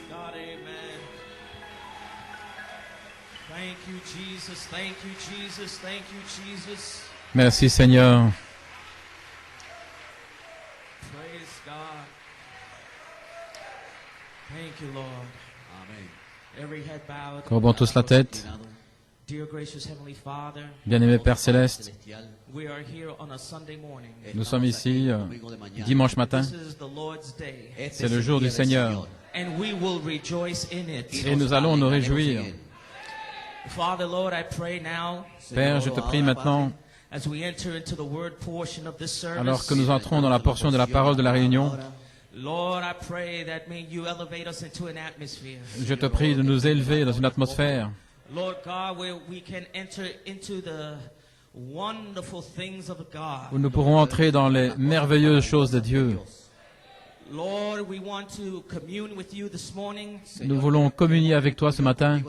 God, amen. Thank you, Jesus. Thank you, Jesus. Thank you, Jesus. Merci Seigneur. Praise God. Thank you, Lord. Amen. Every head bowed. Courbons tous la tête. Dear gracious Heavenly Father, Bien-aimé Père Céleste, we are here on a Sunday morning. nous sommes ici dimanche matin. This is the Lord's day, C'est le jour du Seigneur and we will rejoice in it. et nous allons nous réjouir. Father, Lord, I pray now, Père, je te prie maintenant, as we enter into the word portion of this service, alors que nous entrons dans la portion de la parole de la réunion, Lord, I pray that may you elevate us into an atmosphere. je te prie de nous élever dans une atmosphère Lord God, where we can enter into the wonderful things of God. où nous pourrons entrer dans les merveilleuses choses de Dieu. Lord, we want to commune with you this morning. Nous voulons communier avec toi ce matin.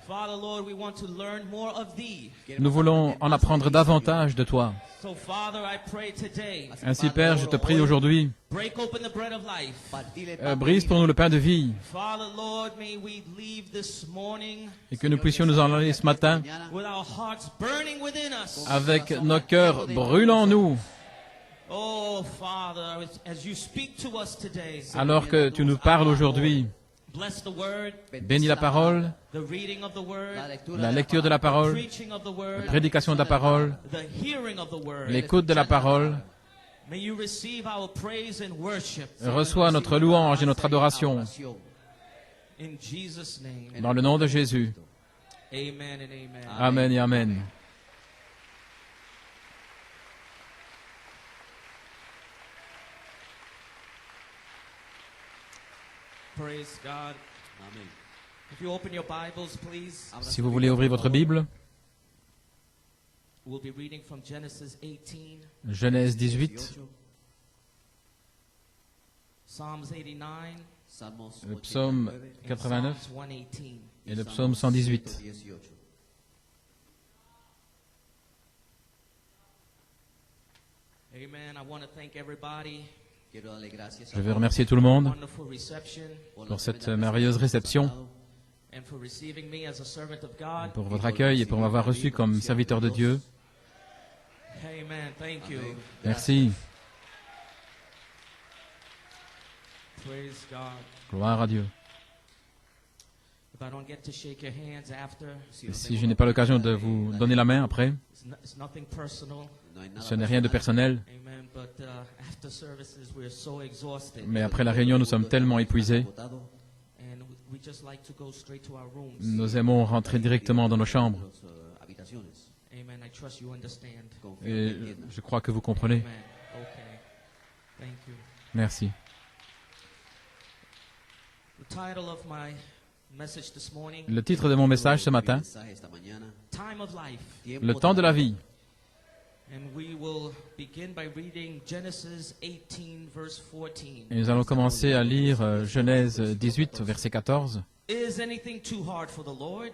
Father, Lord, we want to learn more of thee. Nous voulons en apprendre davantage de toi. So, Father, I pray today, Ainsi, Père, je te prie aujourd'hui, break open the bread of life. brise pour nous le pain de vie Father, Lord, may we leave this morning et que nous puissions nous en aller ce matin with our hearts burning within us. avec nos cœurs brûlant en nous. Oh, Father, as you speak to us today, Alors que tu nous parles aujourd'hui, bless the word, bénis la parole, the reading of the word, la lecture de la parole, preaching of the la word, prédication de la parole, the hearing of the word. l'écoute de la parole. May you receive our praise and worship. Reçois notre louange et notre adoration In Jesus' name, dans le nom de Jésus. amen and amen. Amen et Amen. Praise God. Amen. If you open your Bibles, please, Si vous voulez ouvrir votre Bible, we'll be reading from Genesis 18, Genèse 18, Psalms 89, Salmos le psaume 89, 89 Psalms 118. et le psaume 118. 118. Amen. I want to thank everybody. Quiero darle gracias Je veux remercier tout le monde Wonderful reception pour cette merveilleuse réception, and for receiving me as a servant of God. pour votre accueil et pour m'avoir reçu comme serviteur de Dieu. Amen. Thank you. Merci. Praise God. Gloire à Dieu. If I don't get to shake your hands after, Et si je n'ai pas l'occasion de vous donner la main après, it's nothing personal. ce n'est rien de personnel, Amen. But after services, we're so exhausted, mais après la réunion, nous sommes tellement épuisés. and we just like to go straight to our rooms. Nous aimons rentrer directement dans nos chambres. Habitaciones. Amen. I trust you understand. Et je crois que vous comprenez. Amen. Okay. Thank you. Merci. The title of my message this morning, Le titre de mon message ce matin, Mensaje esta mañana. Time of Life. le temps de la vie. And we will begin by reading Genesis 18, verse 14. Et nous allons commencer à lire Genèse 18, verset 14. Is anything too hard for the Lord?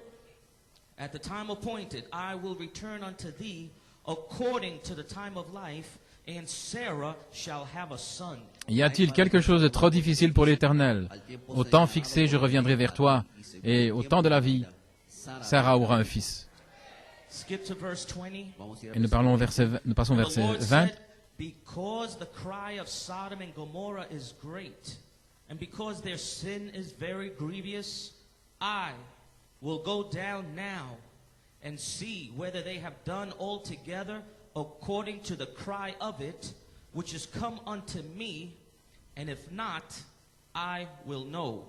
At the time appointed, I will return unto thee according to the time of life, and Sarah shall have a son. Y a-t-il quelque chose de trop difficile pour l'Éternel? Au temps fixé, je reviendrai vers toi, et au temps de la vie, Sarah aura un fils. Skip to verse 20. Vamos a ir Et nous passons au The verset Lord 20. said, because the cry of Sodom and Gomorrah is great, and because their sin is very grievous, I will go down now and see whether they have done altogether according to the cry of it, which is come unto me, and if not, I will know.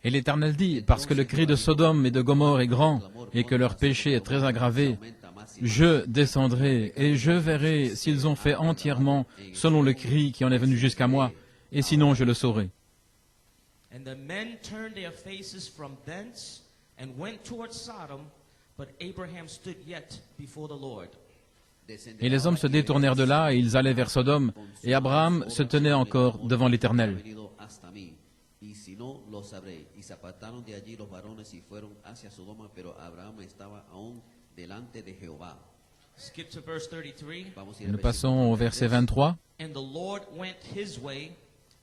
Et l'Éternel dit, parce que le cri de Sodome et de Gomorre est grand, et que leur péché est très aggravé, je descendrai, et je verrai s'ils ont fait entièrement selon le cri qui en est venu jusqu'à moi, et sinon je le saurai. And the men turned their faces from thence and went towards Sodom, but Abraham stood yet before the Lord. Et les hommes se détournèrent de là, et ils allaient vers Sodome, et Abraham se tenait encore devant l'Éternel. venido hasta mí, y si no, lo sabré. Y se apartaron de allí los varones y fueron hacia Sodoma, pero Abraham estaba aún delante de Jehová. Skip to verse 33. Vamos a Et ir al nous versículo passons au verset 33. 23. And the Lord went his way,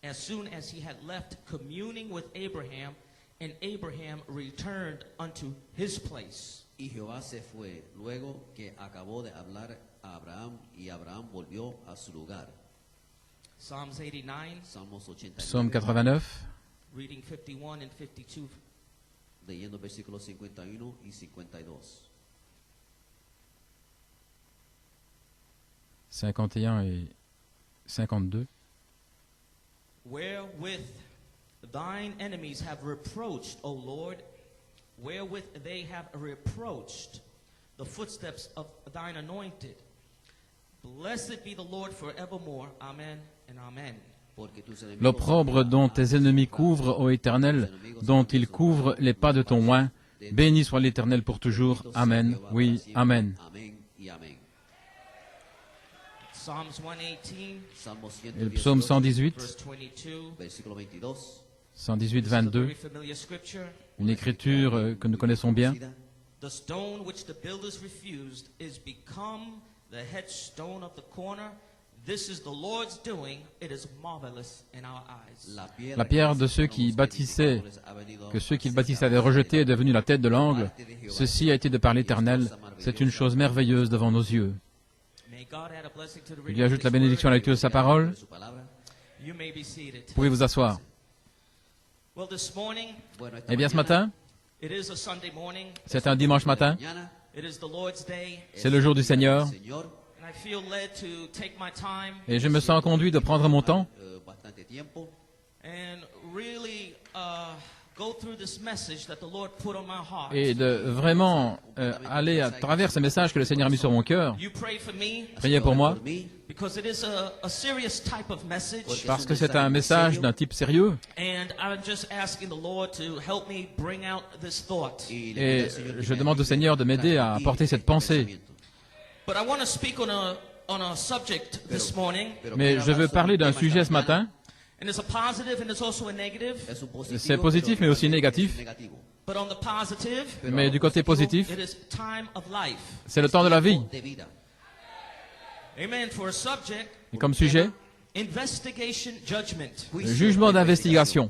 as soon as he had left communing with Abraham, and Abraham returned unto his place. Y Jehová se fue luego que acabó de hablar a Abraham, y Abraham volvió a su lugar. Psalms 89, Salmos 89, Psaume 89, reading 51 and 52. leyendo versículos 51 y 52. 51 et 52. Wherewith thine enemies have reproached, O Lord, wherewith they have reproached the footsteps of thine anointed. Blessed be the Lord forevermore. Amen and amen. Porque tus enemigos L'opprobre dont tes ennemis couvrent, ô Éternel, dont ils couvrent les pas de ton oint, béni soit l'Éternel pour toujours. Amen. Oui, Amen. Amén y amén. Psalms 118, Salmos Et le psaume 118, 118, verse 22. versículo 22. 118, This is a 22, very familiar scripture. une écriture que nous connaissons bien. The stone which the builders refused is become the headstone of the corner. This is the Lord's doing. It is marvelous in our eyes. La pierre de ceux qui bâtissaient, que ceux qui le bâtissaient avaient rejeté est devenue la tête de l'angle. Ceci a été de par l'Éternel. C'est une chose merveilleuse devant nos yeux. May God add a blessing to the Il reading lui of ajoute la His bénédiction à la word. lecture de sa parole. You may be seated. Vous pouvez vous asseoir. Well, this morning, Eh bien, ce matin, it is a Sunday morning. c'est un dimanche matin. It is the Lord's day. C'est le jour du Seigneur. And I feel led to take my time Et je me sens conduit de prendre mon temps Bastante tiempo and really go through this message that the Lord put on my heart. et de vraiment aller à travers ce message que le Seigneur a mis sur mon cœur. You pray for me Priez pour moi, por mí, because it is a serious type of message. parce que c'est un message d'un type sérieux. And I'm just asking the Lord to help me bring out this thought. y le pido Et al Señor que je me demande au ayude Seigneur de m'aider à compartir apporter cette pensée. pensamiento. But I want to speak on a subject this morning. Mais quiero je hablar veux sobre parler un d'un tema sujet esta ce matin. And it's a positive and it's also a negative. Es un positivo, C'est positif, mais aussi pero négatif. es negativo. But on the positive, Mais du côté positif, it is time of life. c'est le temps de la vie. De vida. Amen. For a subject, Et comme sujet, investigation, judgment. le jugement d'investigation.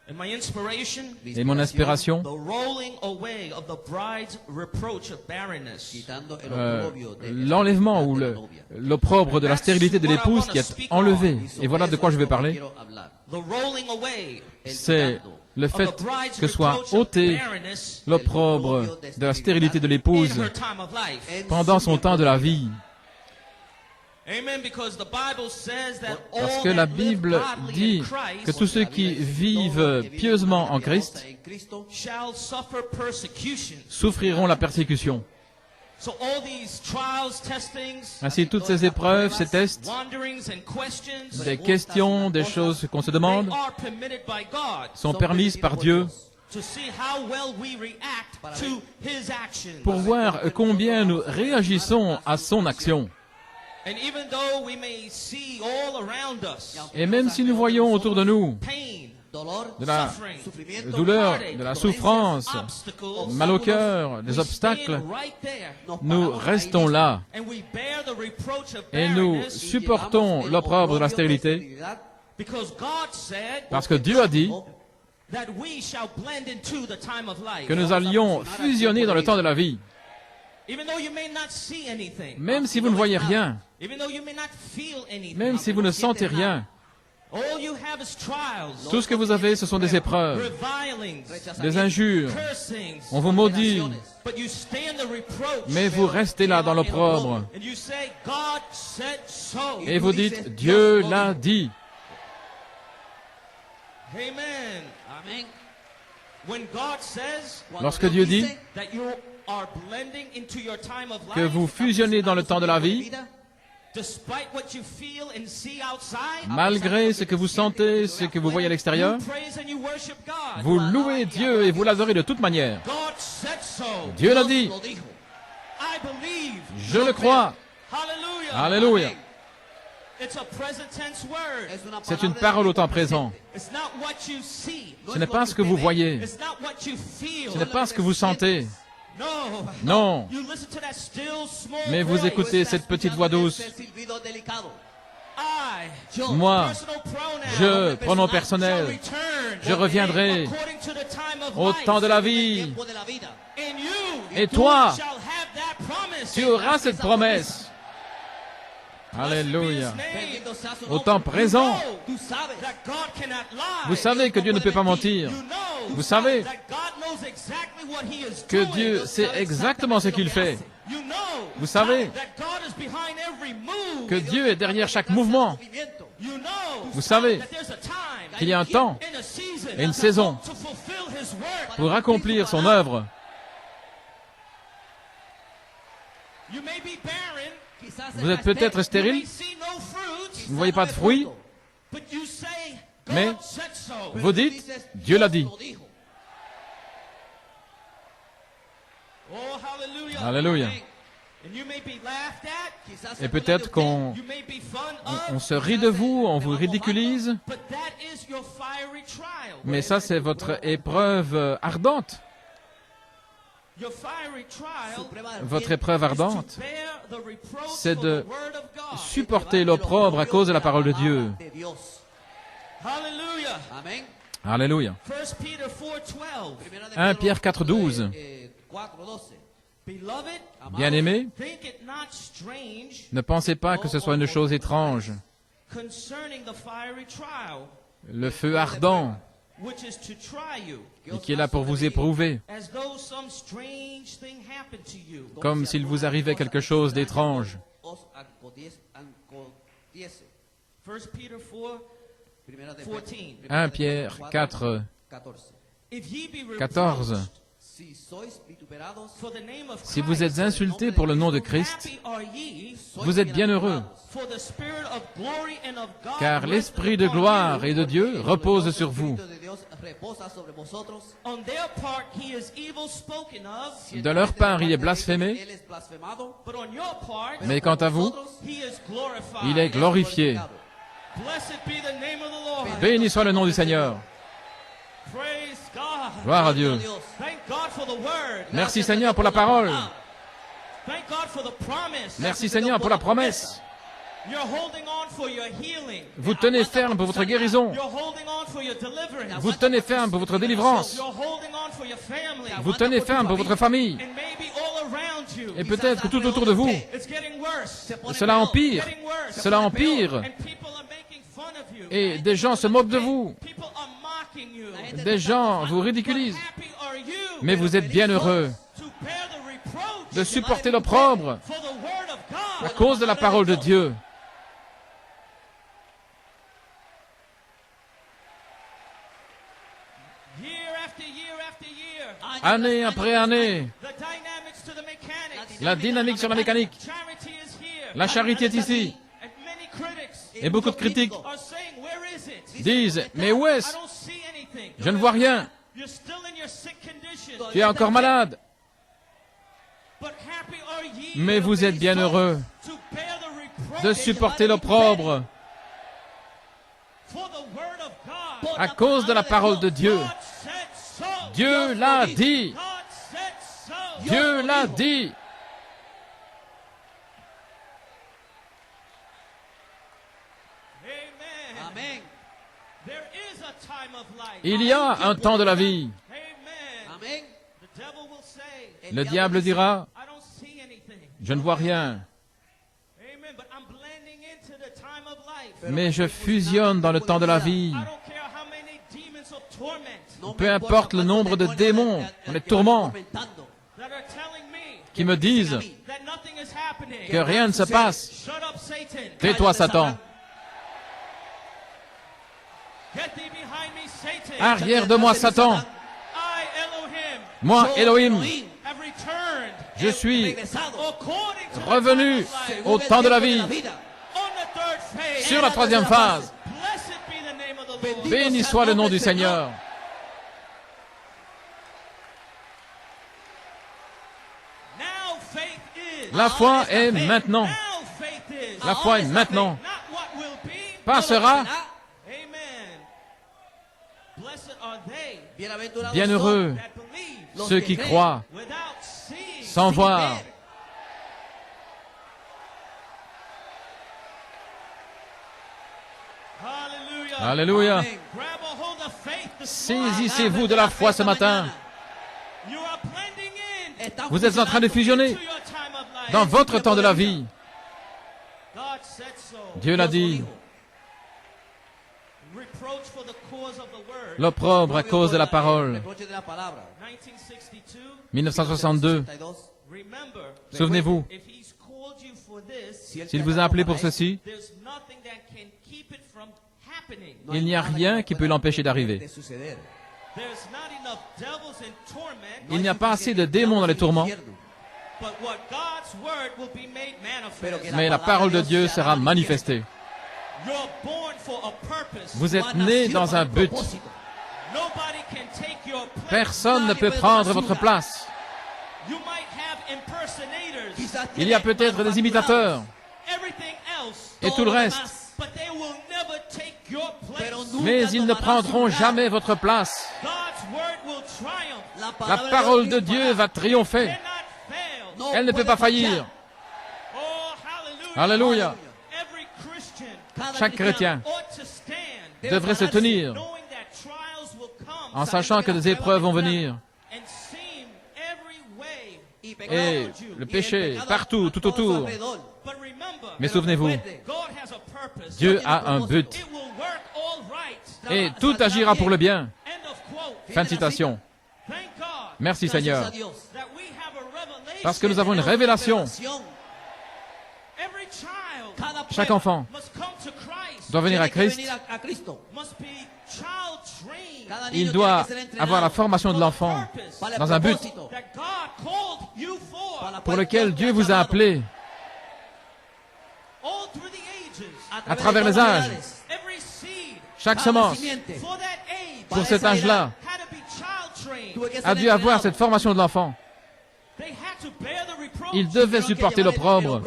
And my inspiration, Et mon inspiration, the rolling away of the bride's reproach of barrenness. Quitando el oprobio de la l'enlèvement ou de la le- novia. l'opprobre de la stérilité de l'épouse qui est enlevé. Et voilà de quoi je vais parler. Quiero hablar. The rolling away C'est le of fait the bride's que soit reproach of ôté barrenness l'opprobre de la stérilité de in l'épouse her time of life. pendant son temps de la vie. Amen. Because the Bible says that Parce all que la that live Bible godly dit in Christ que tous ceux qui vivent pieusement en Christ En Cristo shall suffer persecution. souffriront la persécution. So all these trials, testings, Ainsi, toutes ces épreuves, ces tests, wanderings and questions, des questions, des choses qu'on se they demande, are permitted by God sont permises par Dieu to see how well we react to His actions. pour voir combien nous réagissons à son action. And even though we may see all around us Et même si nous voyons autour de nous pain, dolor, de la suffering, sufrimiento, douleur, heartache, de la souffrance, obstacles, mal au cœur, des we obstacles, stand right there, nos nous paramos restons ahí là and we bear the reproach of et nous barrenness, y supportons llevamos el l'opprobre de la oprobio stérilité esterilidad, because God said parce que Dieu a dit that we shall blend into the time of life. que nous allions fusionner dans le temps de la vie. Even though you may not see anything, Même si vous ne voyez rien, even though you may not feel anything, même si vous ne sentez rien, all you have is trials, tout ce que vous avez, ce sont des épreuves, revilings, des injures. cursings, On vous maudit, but you stay in the reproach. mais vous restez là dans l'opprobre. And you say, God said so. Et vous dites, Dieu l'a dit. Amen. Amén. When God says Lorsque Dieu dit that you are blending into your time of que life, vous fusionnez dans le temps de la vie, despite what you feel and see outside, malgré ce que vous sentez, ce que vous voyez à l'extérieur, you praise and you worship God. vous louez Dieu et vous l'adorez de toute manière. God said so. Dieu l'a dit. Lo dijo. I believe. Je le crois. Hallelujah. Alléluia. It's a present tense word. Es una C'est une palabra parole au temps de présent. It's not what you see. Ce n'est pas ce que vous voyez. It's not what you feel. Ce n'est pas ce que vous sentez. No. Non. You listen to that still small Mais vous voice. écoutez cette petite voix douce. Ese silbido delicado. Moi, personal pronoun, je, pronom personnel, shall return je reviendrai according to the time of au life. temps de la vie. Tiempo de la vida. And you, Et toi, shall have that promise. tu auras cette promesse. Alléluia. Bendito sea su Au nombre. temps présent, Tú sabes That God cannot lie. vous savez que Dieu ne peut pas mentir. You know Vous savez that God knows exactly what he is que doing. Dieu sait exactement ce qu'il fait. You know Vous savez that God is behind every move. que Dieu est derrière chaque mouvement. movimiento. You know Vous savez that there's a time qu'il y a un temps and a season et une saison to fulfill his work. pour accomplir son œuvre. You may be barren, Quizás Vous êtes peut-être you may stérile, see no fruit, vous ne voyez pas de fruits, but you say mais God said so. vous dites, Dieu l'a dit. lo dijo. Oh, hallelujah. Alléluia. And you may be laughed at, Quizás Et peut-être qu'on you may be fun of, on se rit de vous, on vous ridiculise, but that is your fiery trial. mais ça c'est votre épreuve ardente. Your fiery trial Votre épreuve ardente, bear the reproach c'est for de the word of God. supporter l'opprobre à cause de la parole de Dieu. de Dios. Hallelujah. Amén. Alléluia. 1 Peter 4:12. Primera de 1 Pedro, Pierre 4:12. 4:12. Beloved, Bien-aimés, think it not strange ne pensez pas que ce soit une chose étrange. concerning the fiery trial Le feu ardent which is to try you, et qui est là pour vous éprouver, as though some strange thing happened to you. comme s'il vous arrivait quelque chose d'étrange. Os aconteciese. 1 Peter 4, Primera de 14. Pedro, 1 Pierre 4, 14. If ye be 14. reproached Si sois vituperados, for the name of Si vous Christ, êtes insultés pour le nom de Christ, happy are ye, vous êtes bienheureux, for the spirit of glory and of God car resteth l'Esprit de upon gloire you. et de Dieu repose sur vous. el Espíritu de Dios reposa sobre vosotros. On their part he is evil spoken of, De leur part, il est blasphémé, Él es blasfemado, but on your part mais quant à vous, he is glorified. il est glorifié. Blessed be the name of the Lord. Béni soit le nom du Seigneur. Praise God. Gloire à Dieu. Dios. Thank God for the word. Merci Seigneur pour la parole. Thank God for the promise. Merci Seigneur pour la promesse. You're holding on for your healing. Vous tenez ferme pour votre guérison. You're holding on for your deliverance. Vous tenez ferme pour votre délivrance. You're holding on for your family. Vous tenez ferme pour votre famille. And maybe all around you. Et peut-être que tout autour de vous, It's getting worse. cela empire. Getting worse. Cela empire. And people are making fun of you. Et des gens se moquent de vous. People are mocking you. Des gens vous ridiculisent. Happy are you Mais vous êtes bien heureux to bear the reproach de supporter l'opprobre for the word of à God. cause de la parole de Dieu. Year after year after year. Année après année, The dynamics to the mechanics. la dynamique sur la mécanique. Charity is here. La charité est ici. And many critics Et beaucoup de critiques are saying, where is it? disent, mais où I est-ce? don't see anything. Je ne vois rien. You're still in your sick condition. Tu es encore malade. But happy are ye Mais vous êtes bien heureux to bear the reproach de supporter l'opprobre for the word of God. à cause de la parole de Dieu. God said so. Dieu l'a dit. God said so. Dieu l'a dit. Amen. Amén. There is a time of life. Il y a un temps de la vie. Amen. Amén. The devil will say, Le diable dira, I don't see anything. je ne vois rien, Amen. But I'm blending into the time of life. mais je fusionne dans le temps de la vie. I don't care how many demons of torment Peu importe le nombre de démons, les tourments, that are telling me qui me disent that nothing is happening. que rien ne se passe. Shut up, Satan. Tais-toi, Satan. Get thee behind me, Satan. Arrière de moi, Satan. I, Elohim, Moi, Elohim, have returned je suis according to revenu au temps de la vie, on the third phase. sur la troisième phase. Blessed be the name of the Lord. Béni soit le nom du Seigneur. Now faith is. La foi est maintenant. Now faith is. La foi est maintenant. Not what will be. Pas sera. Amen. Blessed are they Bienaventurados Bienheureux that believe ceux qui croient without seeing. sans voir. Alléluia. Amén. Grab a hold of faith this morning. Saisissez-vous de la foi ce matin. You are blending in Están Vous êtes en train de fusionner to your time of life. dans votre temps de la vie. God said so. Dieu l'a Dios lo dit. dijo. Reproach for the cause of the word. L'opprobre à cause de la parole. Reproche de la palabra. 1962. 1962. 62. Remember, Souvenez-vous, if he's called you for this, Si él s'il te vous a llama appelé para pour eso, ceci, there's nothing that can keep it from happening. no il hay n'y a nada rien que qui pueda peut l'empêcher d'arriver. de suceder. There's not enough devils in torment, Il n'y a pas assez de démons dans les tourments, but what God's word will be made Pero que manifest. mais la parole de Dieu sera manifestée. You're born for a purpose. Vous êtes né dans un but. Nobody can take your place. Personne ne peut prendre votre place. You might have impersonators, Il y a peut-être des imitateurs everything else, et tout le reste, but they will never take your place. mais ils ne prendront jamais votre place. God's word will triumph. La parole de Dieu va triompher. Cannot fail. Elle ne peut pas faillir. Oh, hallelujah. Alléluia. Every Christian Chaque chrétien ought to stand, devrait se tenir knowing that trials will come en sachant que des épreuves vont venir. and seem every way. Et le péché partout, tout autour. But remember, Mais souvenez-vous, God has a purpose. Dieu a un but. It will work all right. Et tout agira pour le bien. End of quote. Fin de citation. Thank God Merci Seigneur. that we have a revelation. Parce que nous avons une révélation. Every child Chaque enfant must come to Christ. doit venir à Christ. Must be child trained. Il doit avoir la formation de l'enfant dans un but That God called you for. pour lequel Dieu vous a appelé All through the ages. à travers les âges. Every seed Chaque semence for that age pour cet âge-là had to be child trained. a dû avoir cette formation de l'enfant. They had to bear the reproach Il devait supporter l'opprobre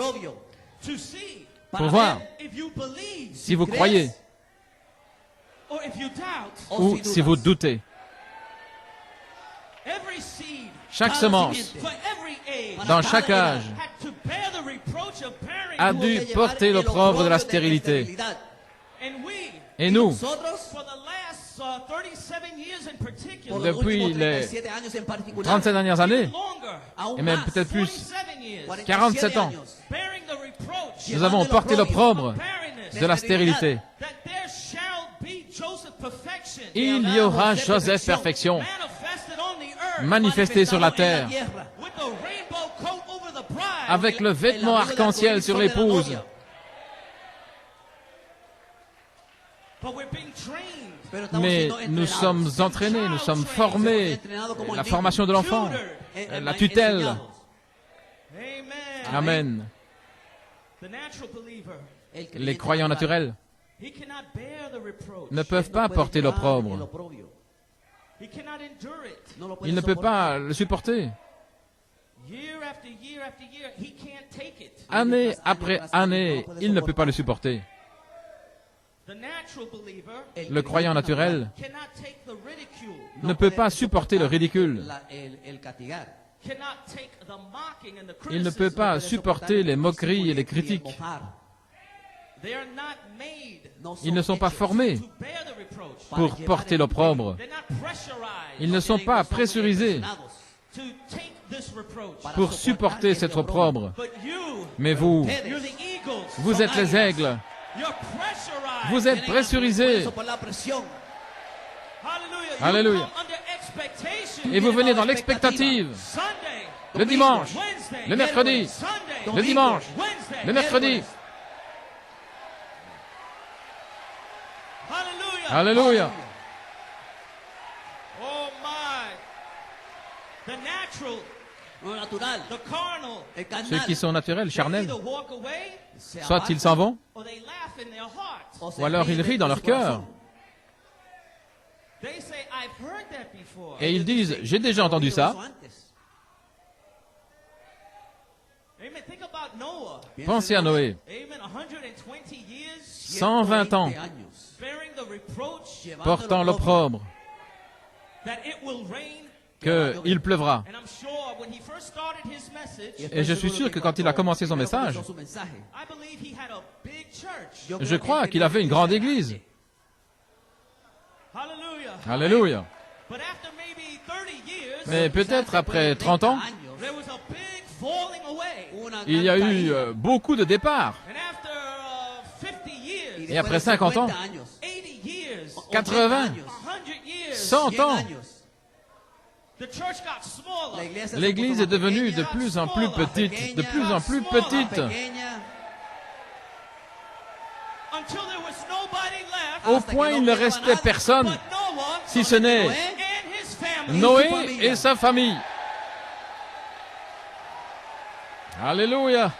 to see pour voir if you believe si vous croyez or if you doubt. ou si vous doutez. Every seed Chaque semence for every age dans chaque âge had to bear the reproach of a parenthood. dû porter l'opprobre de la stérilité. And we, Et nous, for the last 37 years in particular, depuis les 37 37 dernières années, longer, et même peut-être plus, 47 years, 47 ans, bearing the reproach nous avons porté l'opprobre barrenness, de la stérilité. that there shall be Joseph perfection, Il y aura Joseph perfection manifested on the earth, manifesté sur la terre with the rainbow coat over the bride. avec le vêtement arc-en-ciel sur l'épouse. But we're being trained. Mais nous sommes entraînés, nous sommes formés. La formation de l'enfant, la tutelle. Amen. Amen. The natural believer, Les croyants naturels he cannot bear the reproach. ne peuvent pas porter l'opprobre. He cannot endure it. Il ne peut pas le supporter. Year after year after year, he can't take it. Année après année, il ne peut pas le supporter. The natural believer Le croyant naturel cannot take the ridicule, ne peut pas supporter le ridicule. cannot take the mocking and the Il ne criticism. peut pas supporter les moqueries et les critiques. They are not made Ils ne sont pas formés to bear the reproach. pour porter l'opprobre. They're not pressurized Ils ne sont pas pressurisés to take this reproach. pour supporter cette opprobre. But you, Mais vous, you're the eagles. vous êtes les aigles. You're pressurized. Vous êtes pressurisés. Hallelujah. Alléluia. You come under expectation. Et vous venez dans l'expectative. Sunday, Le dimanche, Wednesday, le mercredi, Sunday, le dimanche, Wednesday, le mercredi. Hallelujah. Alléluia. Oh my. The natural, the carnal, Ceux qui sont naturels, they charnels, either walk away soit ils s'en vont, or they laugh in their heart. ou alors ils rient dans leur cœur. They say, I've heard that before. Et ils disent, j'ai déjà entendu ça. Amen. Think about Noah. Pensez à Noé, Amen. 120 years 120 ans, bearing the reproach portant l'opprobre, that it will rain. qu'il pleuvra. And I'm sure when he first started his message, Et je suis sûr que quand il a commencé son message, I believe he had a big church. je crois qu'il avait une grande église. Hallelujah. Alléluia. But after maybe 30 years, Mais peut-être après 30 ans, there was a big falling away. il y a eu beaucoup de départs. And after 50 years, Et après 50 ans, 80 years, 80, 100 years, 100 ans, the church got smaller. l'Église est devenue de plus en plus petite, de plus en plus petite, Until there was nobody left, au point il ne restait personne, but Noah si ce n'est and his family. Noé et sa famille. Alléluia.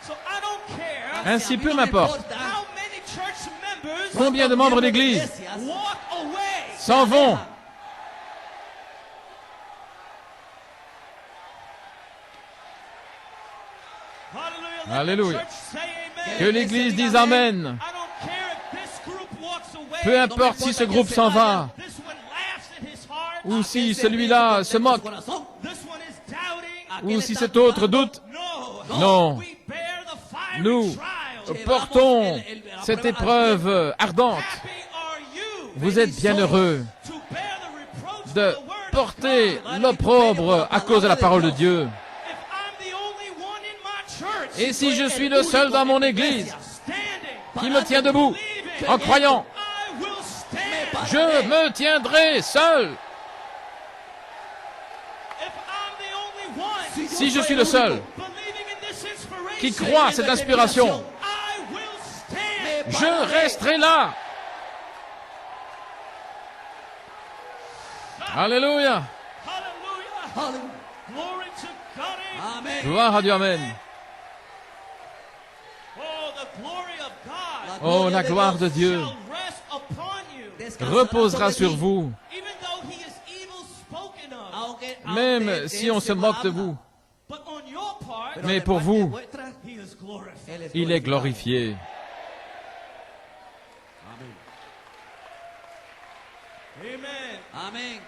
So I don't care Ainsi peu m'importe how many church members combien de membres d'église walk away. s'en vont. Hallelujah. Let Alléluia. the church say amen. Que l'Église dise Amen. I don't care if this group walks away. Peu importe si ce groupe s'en va, This one laughs in his heart. ou si celui-là se moque, This one is doubting. ou si cet autre doute. No. Non. We bear the fiery Nous trial. portons cette épreuve ardente. Happy are you Vous êtes bien heureux to bear the reproach de for the word of porter God. l'opprobre à cause de la parole de Dieu. If I'm the only one in my church Et si je suis le seul dans mon église standing, qui me tient debout believing, en croyant, I will stand. je me tiendrai seul. If I'm the only one Si je suis le seul believing in this inspiration, qui croit à cette inspiration, I will stand. je resterai là. Alléluia. Hallelujah. Glory to God. Gloire à Dieu, Amen. Oh, the glory of God Oh, la gloire de Dieu shall rest upon you. reposera sur vous, Even though he is evil spoken of. même si on se moque de vous. But on your part, Mais pour vous, he is glorified. il est glorifié. Amen.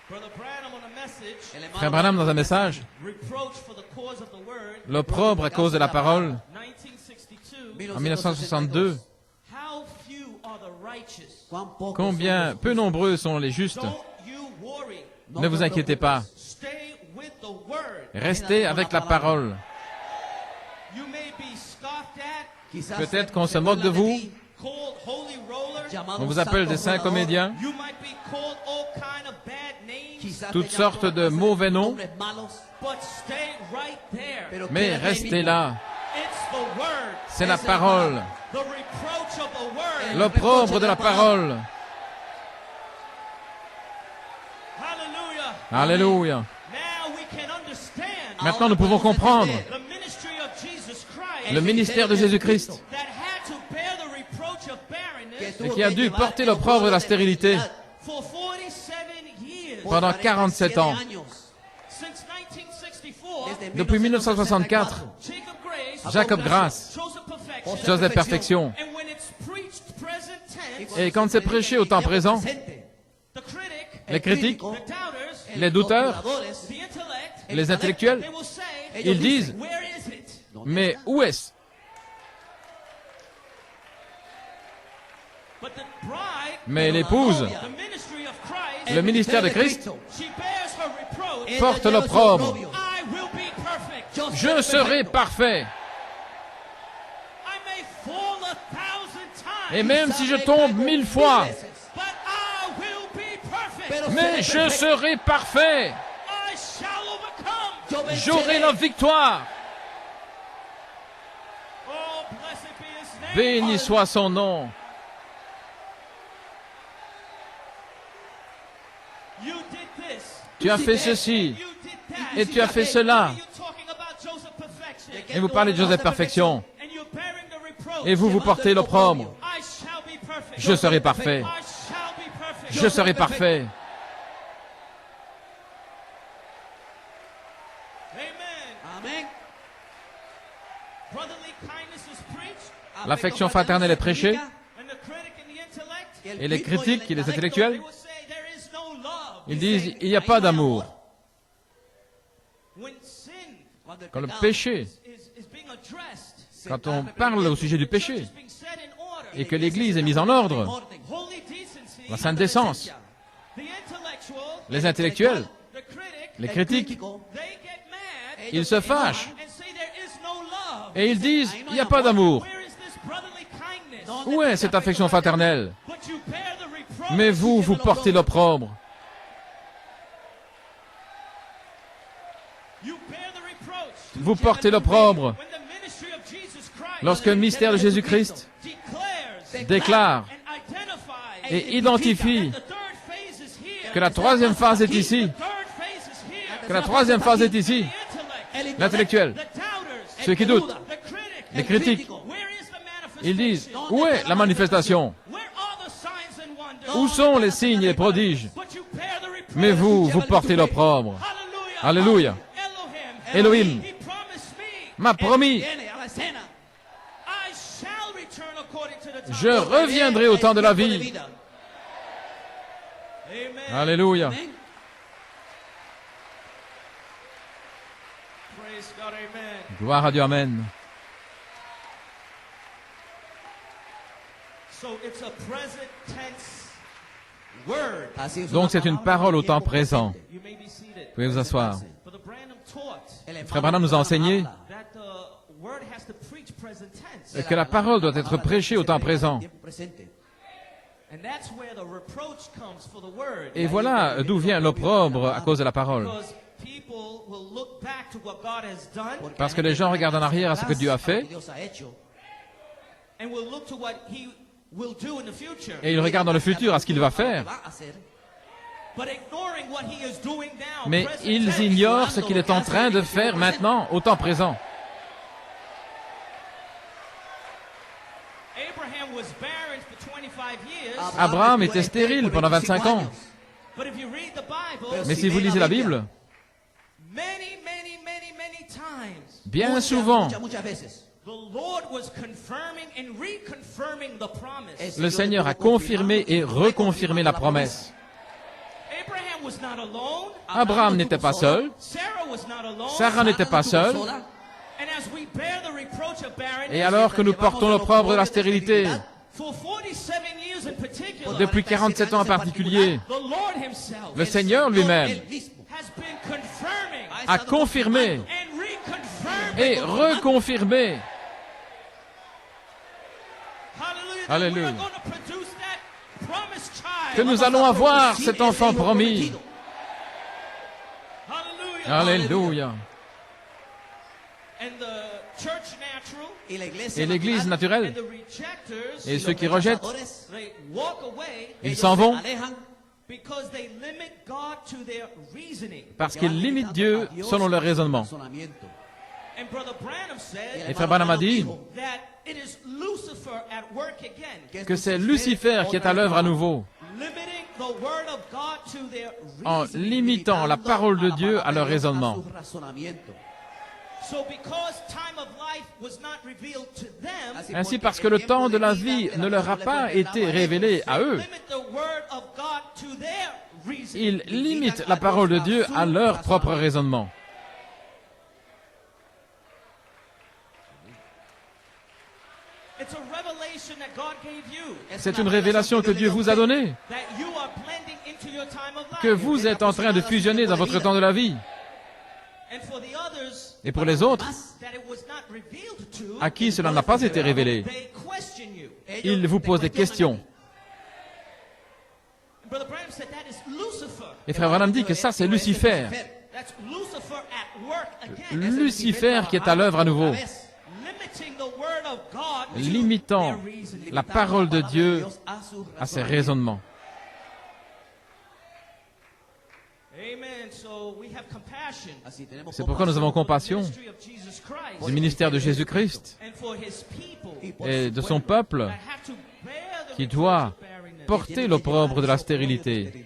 Brother Branham on a message, Frère Branham, dans un message, reproach for the cause of the word, l'opprobre à cause de la parole, 1962. en 1962, How few are the righteous? combien peu nombreux sont les justes. Don't you worry. Ne vous inquiétez pas, Stay with the word. restez avec la parole. You may be scoffed at, Peut-être qu'on se moque de vous, called holy roller. on vous appelle des saints comédiens, You might be called all kind of bad names, toutes sortes de mauvais noms, but stay right there. mais restez là. It's the word. C'est la parole, The reproach of the word. l'opprobre de la parole. Hallelujah. Alléluia. Now we can understand Maintenant, nous pouvons comprendre the ministry of Jesus Christ le ministère de Jésus-Christ, that had to bear the reproach of barrenness et qui a dû porter l'opprobre de la stérilité for 47 years. pendant 47 ans. Since 1964, Depuis 1964, Jacob Grace, Joseph Perfection. And when it's preached present tense, Et quand c'est prêché au temps présent, the critic, les critiques, the doubters, les douteurs, the intellect, les intellectuels, they will say, ils disent, where is it? mais où est-ce? But the bride, Mais l'épouse, the ministry of Christ, le ministère de Christ, she bears her reproach. porte l'opprobre. I will be perfect. Je serai parfait. I may fall 1,000 times, Et même si je tombe 1000 fois, but I will be perfect. mais je serai parfait. I shall overcome. J'aurai la victoire. Oh, blessed be his name. Béni soit son nom. You did this. Tu as fait ceci, You did that. et tu as fait cela. You're talking about Joseph Perfection. Et vous parlez de Joseph Perfection. And you're bearing the reproach. Et vous, vous portez l'opprobre. I shall be perfect. Je serai parfait. I shall be perfect. Je serai parfait. Amen. Brotherly kindness is preached. L'affection fraternelle est prêchée, And the critic and the intellect, et les critiques et les intellectuels, they will say there is no love. ils disent, il n'y a pas d'amour. When sin Quand le péché, is being addressed, quand on parle au sujet du péché, is being set in order, et que l'Église est mise en ordre, holy decency la sainte décence. Les intellectuels, les critiques, ils se fâchent et ils disent, il n'y a pas d'amour. Où est cette affection fraternelle? Mais vous, vous portez l'opprobre. Vous portez l'opprobre. Lorsque le mystère de Jésus-Christ déclare et identifie que la troisième phase est ici, que la troisième phase est ici, l'intellectuel, ceux qui doutent, les critiques, ils disent, où est la manifestation? Où sont les signes et les prodiges? Mais vous, vous portez l'opprobre. Alléluia. Elohim m'a promis, je reviendrai au temps de la vie. Alléluia. Gloire à Dieu, Amen. Donc c'est une parole au temps présent. Vous pouvez vous asseoir. Frère Branham nous a enseigné que la parole doit être prêchée au temps présent. Et voilà d'où vient l'opprobre à cause de la parole. Parce que les gens regardent en arrière à ce que Dieu a fait et ils regardent dans le futur à ce qu'il va faire. Mais ils ignorent ce qu'il est en train de faire maintenant, au temps présent. Abraham était stérile pendant 25 ans. Mais si vous lisez la Bible, bien souvent, le Seigneur a confirmé et reconfirmé la promesse. Abraham n'était pas seul, Sarah n'était pas seule, et alors que nous portons l'opprobre de la stérilité, depuis 47 ans en particulier, le Seigneur lui-même a confirmé et reconfirmé. Alléluia. Que nous allons avoir cet enfant promis. Alléluia. Et l'Église naturelle, et ceux qui rejettent, ils s'en vont parce qu'ils limitent Dieu selon leur raisonnement. Et Frère Branham a dit que c'est Lucifer qui est à l'œuvre à nouveau, en limitant la parole de Dieu à leur raisonnement. Ainsi, parce que le temps de la vie ne leur a pas été révélé à eux, ils limitent la parole de Dieu à leur propre raisonnement. C'est une révélation que Dieu vous a donnée, que vous êtes en train de fusionner dans votre temps de la vie. Et pour les autres, à qui cela n'a pas été révélé, ils vous posent des questions. Et Frère Branham dit que ça, c'est Lucifer. Lucifer qui est à l'œuvre à nouveau, limitant la parole de Dieu à ses raisonnements. C'est pourquoi nous avons compassion du ministère de Jésus-Christ et de son peuple qui doit porter l'opprobre de la stérilité.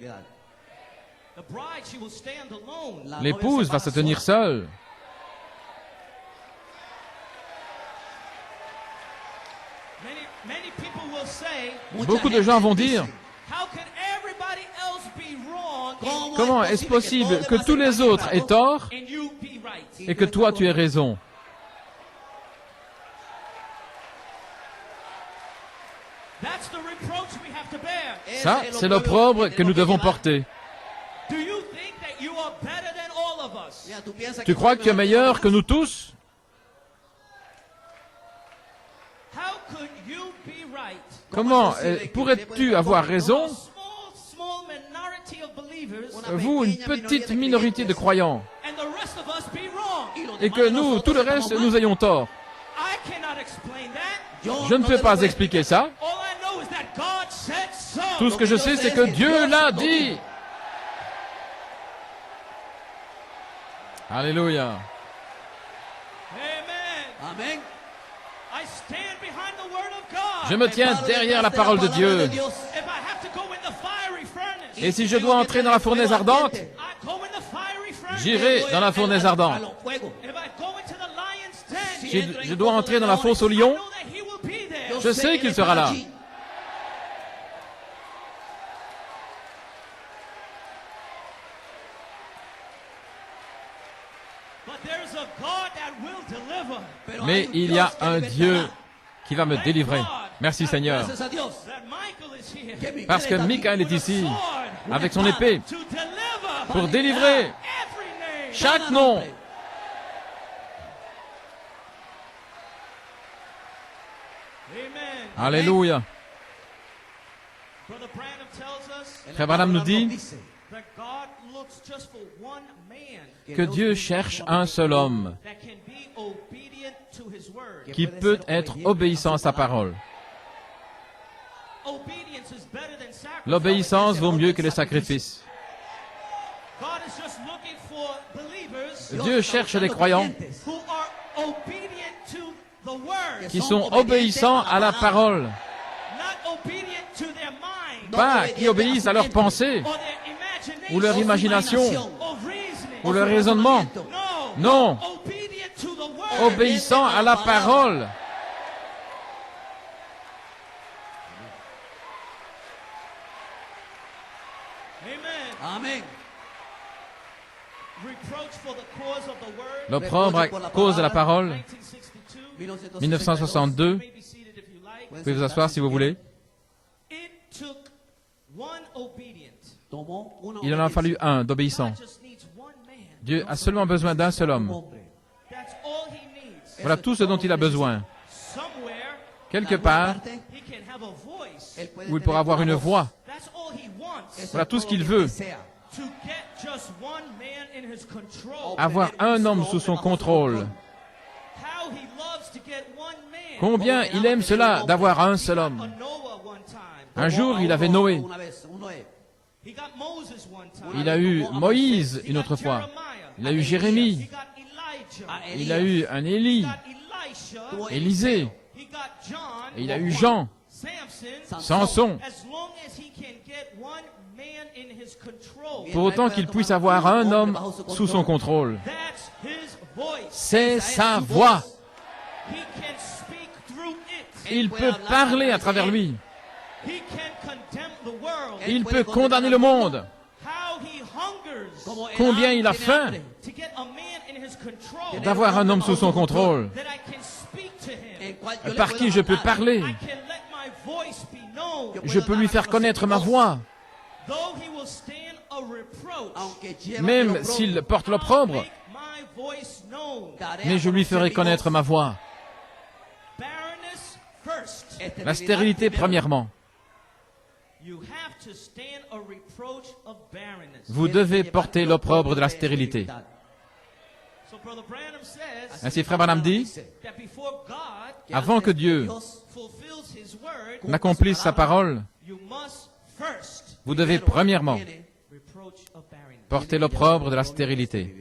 L'épouse va se tenir seule. Beaucoup de gens vont dire, comment est-ce possible que tous les autres aient tort et que toi tu aies raison? Ça, c'est l'opprobre que nous devons porter. Do you think that you are better than all of us? Tu crois que tu es meilleur que nous tous? How could you be right? Comment pourrais-tu avoir raison, Small minority of believers vous, une petite minorité de croyants, and the rest of us be wrong? et que nous, tout le reste, nous ayons tort? I cannot explain that. Je ne peux pas expliquer ça. All I know is that God said so. Tout ce que je sais, c'est que Dieu l'a dit. Alléluia. Amen. Amén. I stand behind the word of God. Je me tiens derrière la parole de Dieu. If I have to go in the fiery furnace, Et si je dois entrer dans la fournaise ardente, I go in the fiery furnace. j'irai dans la fournaise ardente. Fuego. If I go into the lion's den, Si je dois entrer dans la fosse au I lion, know that he will be there. je sais qu'il sera là. But there's a God that will deliver. Mais il y a un Dieu qui va me délivrer. Merci Seigneur. Gracias a Dios. That Michael is here. Parce que Michael est ici, Sword avec son épée, to deliver pour délivrer every name. chaque nom. Amen. Alléluia. Brother Branham tells us Frère Branham nous dit that God looks just for one man que Dieu cherche un seul homme that can be obedient to his word. qui peut être obéissant à sa parole. Obedience is better than sacrifice. L'obéissance vaut mieux que le sacrifice. God is just looking for believers Dieu cherche des croyants who are obedient to the word, qui sont obéissants à la parole, not obedient to their mind pas qui obéissent à leurs pensées or their imagination ou leur imagination or reasoning. ou leur raisonnement. No, Non, obedient to the word. obéissant à la parole. Amen. Amén. Reproach for the cause of the word. L'opprobre à cause de la parole. 1962. 1962. You may be seated if you like. Vous pouvez vous asseoir si vous voulez. It took one obedient. Tomó una Il en a fallu un d'obéissant. God just needs one man. Dieu a seulement besoin d'un seul homme. hombre. That's all he needs. Voilà tout ce dont il a besoin. Somewhere Quelque part he can have a voice. Él puede où il tener pourra avoir una une voz. voix. That's all he wants. Eso Voilà es tout ce todo qu'il lo veut. desea. To get just one man in his control. Avoir un homme sous son contrôle. How he loves to get one man. Combien il aime cela d'avoir un seul A homme. Noah one time. Un jour, il avait Noé. Una vez, un Noé. He got Moses one time. Il a eu Moïse une autre fois. Il a eu He Jérémie. got Elijah. A Il a Elías. eu un Élie, He got Elisha. Élisée. He got John. Et il a eu Jean, Samson. Samson. As long as he can get one man in his control. Pour autant qu'il puisse avoir un homme sous son contrôle. That's his voice. C'est sa voix. He can speak through it. Il peut parler à travers lui. He can condemn the world. Il peut condamner le monde. How he hungers Combien il a faim to get a man in his control. d'avoir un homme sous son contrôle, That I can speak to him. par qui je peux parler. I can let my voice be known. Je peux lui faire connaître ma voix. Though he will stand a reproach. Aunque lleva Même el s'il porte I'll l'opprobre, make my voice known. daré mais a je lui conocer ferai mi connaître voz. ma voix. Barrenness first. La stérilité premièrement. You have to stand a reproach of barrenness. Vous devez porter l'opprobre de la stérilité. So Brother Branham says Ainsi, Frère Branham dit, that before God avant que Dieu fulfills his word, n'accomplisse sa parole, you must first vous devez premièrement reproach of barrenness. porter l'opprobre de la stérilité.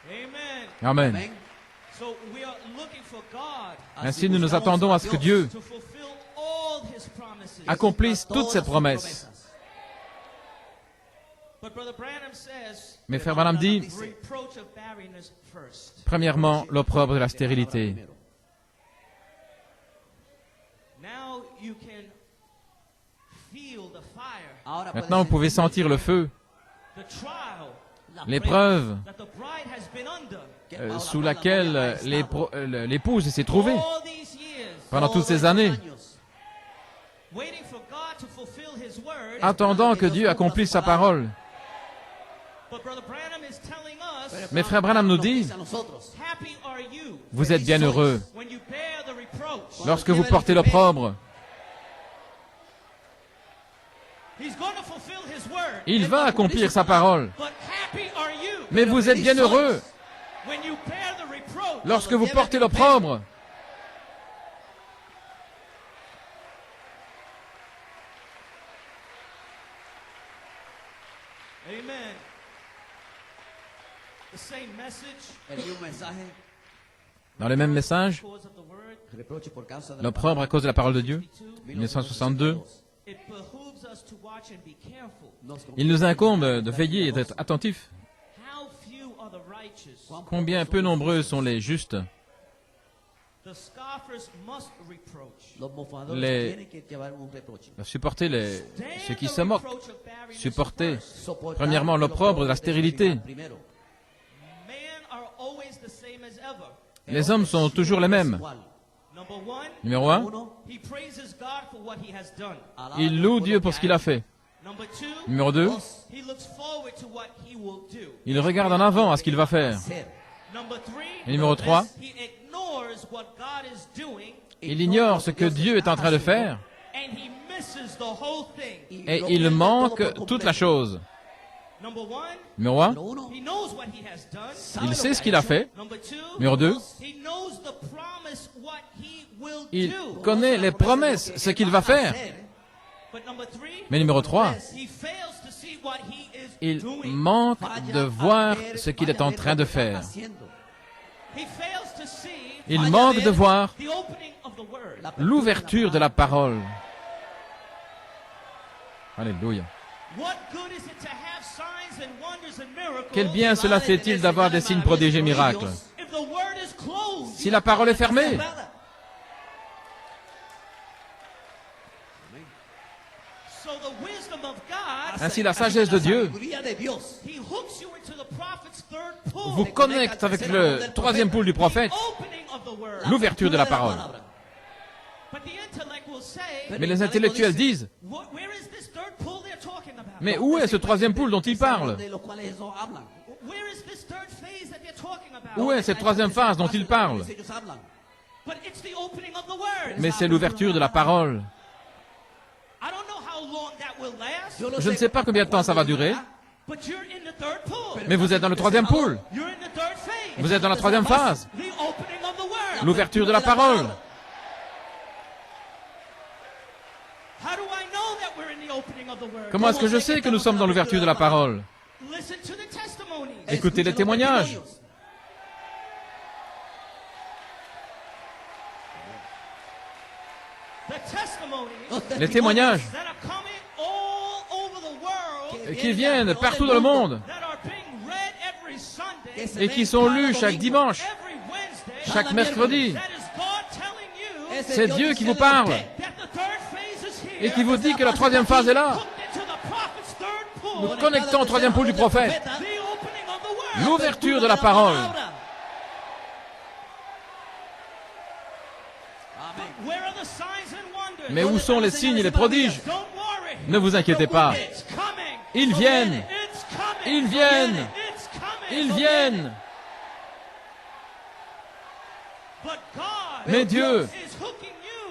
Amen. Amen. Amén. So we are looking for God Ainsi, nous nous attendons à ce que Dieu to fulfill all his promises. accomplisse toutes ses promesses. But Brother Branham says Mais Frère Branham dit, reproach of barrenness first. premièrement, l'opprobre de la stérilité. Now you can feel the fire, Ahora Maintenant, vous pouvez sentir le feu, the trial l'épreuve that the bride has been under sous laquelle l'épouse s'est trouvée all these years, pendant toutes ces années, waiting for God to fulfill His word. attendant que Dieu accomplisse sa parole. But Brother Branham is telling us, Mais frère Branham nous dit, happy are you vous êtes bien heureux when you bear the reproach. lorsque vous portez l'opprobre. He's going to fulfill His word. Il va accomplir sa parole. But happy are you Mais vous êtes bien heureux when you bear the reproach. lorsque vous portez l'opprobre. Amen. The same message, El mismo mensaje, Dans le même message, cause of the word, reproche por causa de la l'opprobre à cause de la parole de Dieu, 1962, it behooves us to watch and be careful. il nous incombe de veiller et d'être attentifs. How few are the righteous? Combien peu nombreux sont les justes. The scoffers must reproach. Los mofadores Les- tienen que llevar un reproche. Supporter ceux qui Stand se the moquent. reproach of barrenness Supporter, Soportar premièrement, el l'opprobre de la oprobio stérilité. primero. Men are always the same as ever. Les hommes sont toujours les mêmes. Igual. Number one, Numéro 1, Uno, he praises God for what he has done. alaba il loue Dieu pour ce qu'il a fait. Number two, Numéro 2, Dos, he looks forward to what he will do. il regarde en avant à ce qu'il va faire. hacer. Number three, Et numéro 3, he ignores what God is doing il ignore ce que Dieu est en train de faire and he misses the whole thing. et il manque toute la chose. Number one, Numéro 1, Número uno, he knows what he has done. il sait ce qu'il a fait. Number two, Numéro 2, he knows the promise what he will il do. connaît les promesses, ce qu'il va faire. But number three, Mais numéro 3, he fails to see what he is il doing. manque falla de a voir ver, ce qu'il falla est a en ver train lo de que está faire. haciendo. He fails to see Il Falla manque ver de voir the opening of the word. La l'ouverture de la parole. Alléluia. What good is it to have signs and wonders and miracles Quel bien cela fait-il d'avoir des signes, prodiges et miracles if the word is closed? si la parole est fermée? So the wisdom of God, Ainsi, la sagesse de Dieu sabiduría de Dios he hooks you into the prophet's third pull. vous connecte avec le troisième poule du prophète, Opening of the word. l'ouverture de la parole. But the intellect will say, Mais les intellectuels disent, where is this third pull they're talking about? mais où est ce troisième poule dont ils parlent? de los cuales ellos hablan. Where is this third phase that they're talking about? Où est cette troisième phase dont ils parlent? Ellos hablan. But it's the opening of the word. Mais c'est l'ouverture de la parole. I don't know how long that will last, Je ne sais pas combien de temps ça va durer, but you're in the third pull. mais vous êtes dans le troisième poule. You're in the third phase. Vous êtes dans la troisième phase, The opening of the word. l'ouverture de la parole. How do I know that we're in the opening of the word? Comment est-ce que je sais que nous sommes dans l'ouverture de la parole? Listen to the testimonies. Écoutez les témoignages. The testimonies Les témoignages that are coming all over the world, qui viennent partout dans le monde that are being read every Sunday, et qui sont lus chaque dimanche, every Wednesday, chaque mercredi. that is God telling you C'est Dieu qui vous parle that the third phase is here. et qui vous dit que la troisième phase est là. Hooked into the prophet's third pull. Nous connectons au troisième poule du prophète, The opening of the word. l'ouverture de la parole. Where are the signs and wonders? Mais où sont les signes et les prodiges? Don't worry. Ne vous inquiétez pas. It's coming. Ils viennent. It's coming. Ils viennent. It's coming. Ils viennent. But God Mais Dieu is hooking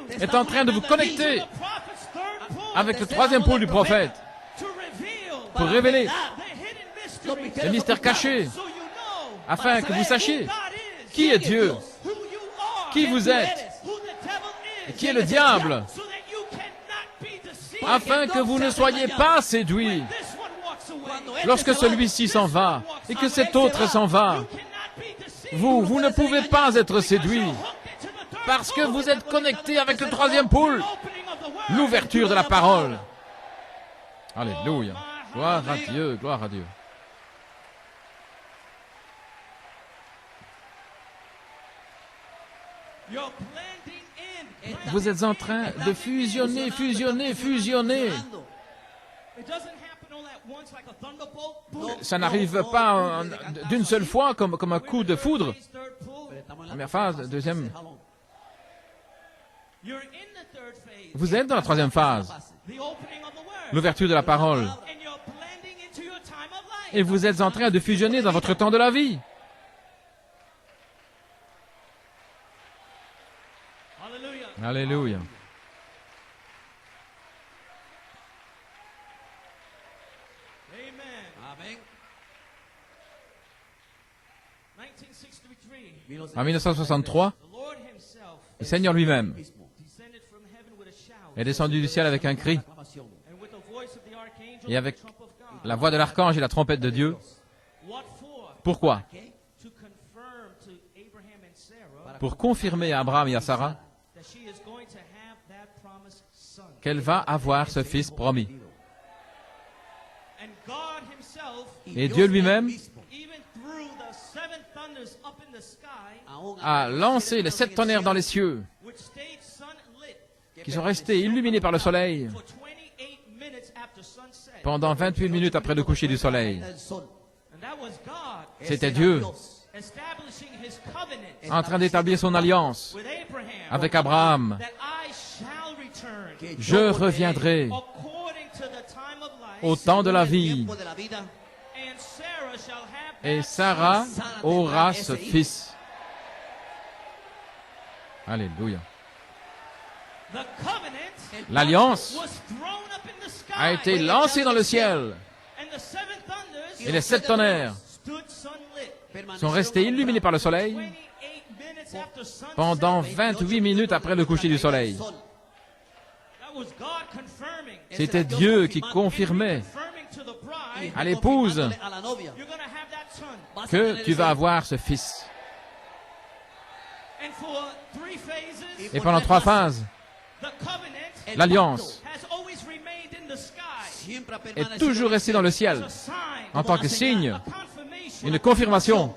you est en train de vous connecter to the prophet's third pull avec le troisième pôle du prophète to reveal pour révéler the hidden mysteries. les mystères cachés So you know afin que vous sachiez who God is, qui est Dieu, who you are, qui vous êtes, who the devil is, qui est le diable, so that you cannot be deceived. afin que vous ne soyez pas séduits. This one walks away. Lorsque celui-ci s'en va et que cet autre s'en va, You cannot be deceived. vous ne pouvez pas être séduits You're hooked into the third parce que pull. vous êtes connectés avec le troisième pôle, Opening of the word. l'ouverture de la parole. Alléluia. Gloire à Dieu, gloire à Dieu. You're blending in. Vous êtes en train de fusionner, fusionner, fusionner. It doesn't happen all at once strikes like a thunderbolt. Boom. Ça n'arrive pas d'une seule fois comme un coup de foudre. Phase, third pull. Pero estamos en la Première tercera phase, fase, deuxième. tercer jalón. You're in the third phase. Vous êtes dans la troisième phase, The opening of the word. l'ouverture de la parole. And you're blending into your time of life. Et vous êtes en train de fusionner dans votre temps de la vie. Hallelujah. Alléluia. Amen. Amén. 1963. En 1963, The Lord himself le Seigneur lui-même Mismo. descended from heaven with a shout est descendu du ciel avec un cri Aclamación. and with the voice of the archangel et and avec the trump of God. la voix de l'archange et la trompette de Dieu. What for? Pourquoi? ¿Qué? To confirm to Abraham and Sarah Pour confirmer à Abraham et à Sarah that she is going to have that promised son. qu'elle va avoir ce fils promis. And God himself, Et Dieu lui-même even through the seven thunders up in the sky, a lancé les 7 tonnerres dans les cieux, which stayed sunlit qui sont restés illuminés par le soleil for 28 minutes after sunset. pendant 28 minutes après le coucher du soleil. El sol. And that was God C'était Dieu establishing his covenant en train d'établir son alliance with Abraham avec Abraham. that I shall return Que Je yo volveré reviendrai according to the time of life, au temps de la el vie tiempo de la vida, and Sarah shall have et that Sarah son. aura ce fils. Alléluia. The covenant L'alliance was thrown up in the sky, a été lancée dans le ciel and the seven thunders et les 7 tonnerres stood sunlit. permaneció sont restés illuminés par le soleil 28 minutes after sunset. pendant 28 minutes après le coucher du soleil. sol. That was God confirming. C'était Dieu qui confirmait Confirming to the bride, à l'épouse Confirmándole a la novia. you're going to have that son. Vas a que tener tu ese vas hijo. avoir ce fils. And for 3 phases, Et pendant 3 phases, the covenant l'alliance has always remained in the sky Siempre ha est permanecido toujours restée dans le ciel as a sign, en tant que signe, a confirmation. une confirmation.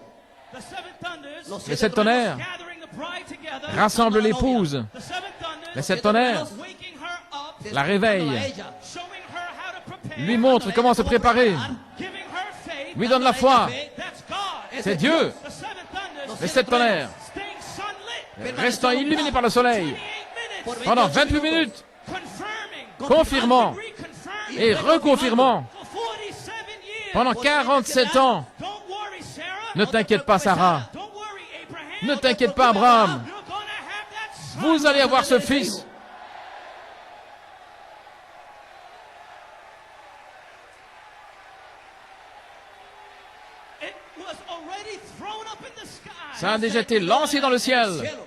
The seven thunders Los Les 7 tonnerres gathering the bride together. rassemblent l'épouse. The seven thunders Les 7 tonnerres waking her up, la réveillent, a ella, showing her how to prepare, lui montrent comment se préparer, giving her faith. lui donnent la foi. That's God. C'est Dieu. The seven thunders Les 7 tonnerres staying sunlit. restant illuminés par le soleil 28 minutes. pendant 28 minutes, Confirming. confirmant Reconfirming. et reconfirmant For 47 years. pendant 47 ans. Don't worry, Sarah. Ne t'inquiète pas, Sarah. Don't worry, Abraham. Ne t'inquiète pas, Abraham. You're gonna have that son. Vous allez avoir ce fils. It was already thrown up in the sky. Ça a déjà été lancé dans le ciel. cielo.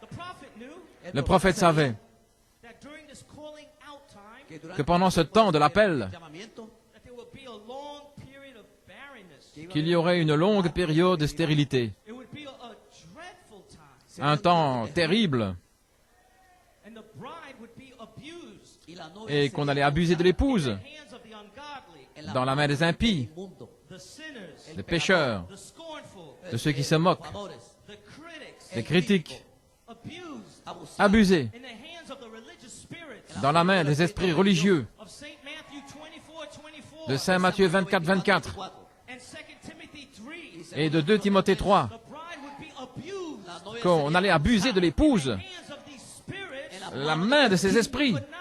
The prophet knew Le prophète savait that during this calling out time, que pendant ce temps de l'appel, llamamiento, that there would be a long period of barrenness. qu'il y aurait une longue période de stérilité, It would be a dreadful time. un temps terrible, And the bride would be abused y la novia et qu'on allait abuser de l'épouse in the hands of the ungodly, en la dans la main des impies, mundo, the sinners, des pécheurs, the scornful, de ceux qui se moquent, amadores, the critics, des critiques, abused abusados, abusés in the hands of the religious spirits dans la main des esprits religieux of Saint Matthew 24:24 de Saint Matthieu 24, 24 and 2 Timothy 3. et de 2 Timothée 3, The bride would be abused la novia qu'on allait abuser de l'épouse, in the hands of these spirits la main de ces esprits, but not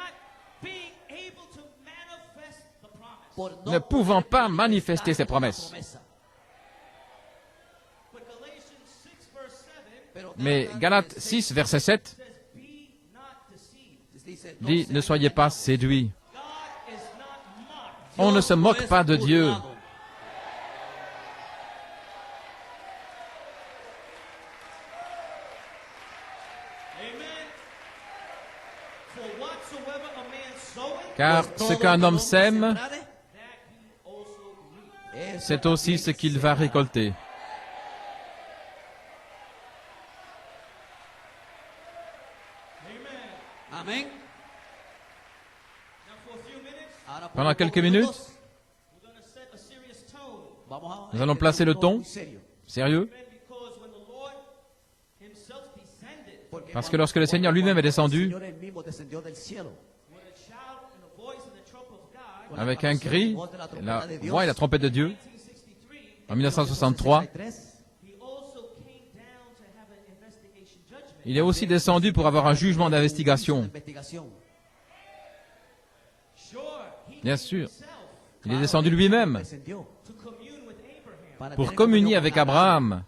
being able to manifest the promise. por ne pouvant pas manifester ses promesses. promesa. But Galatians 6 verse 7 Pero Mais Galates 6, verset 7, says, "Be not deceived. dice, dit « Ne soyez pas séduits. God is not mocked." On ne se moque pas de Dieu. Amen. For whatsoever a man soweth, Car ce qu'un homme sème, that he also reap. c'est aussi ce qu'il va récolter. Amen. Amén. Now for a few minutes, Ahora por Pendant unos quelques pocos minutes, minutos, we're going to set a serious tone. vamos a Nous allons placer le ton. muy serio. Sérieux? Amen. Because when the Lord himself descended Porque Parce que lorsque le Seigneur lui-même est el descendu, Señor él mismo descendió del cielo with a shout and a voice and the trump of avec un cri, la voix et la trompette de Dieu. En 1963, il est aussi descendu pour avoir un jugement d'investigation. Bien sûr, il est descendu lui-même pour communier avec Abraham.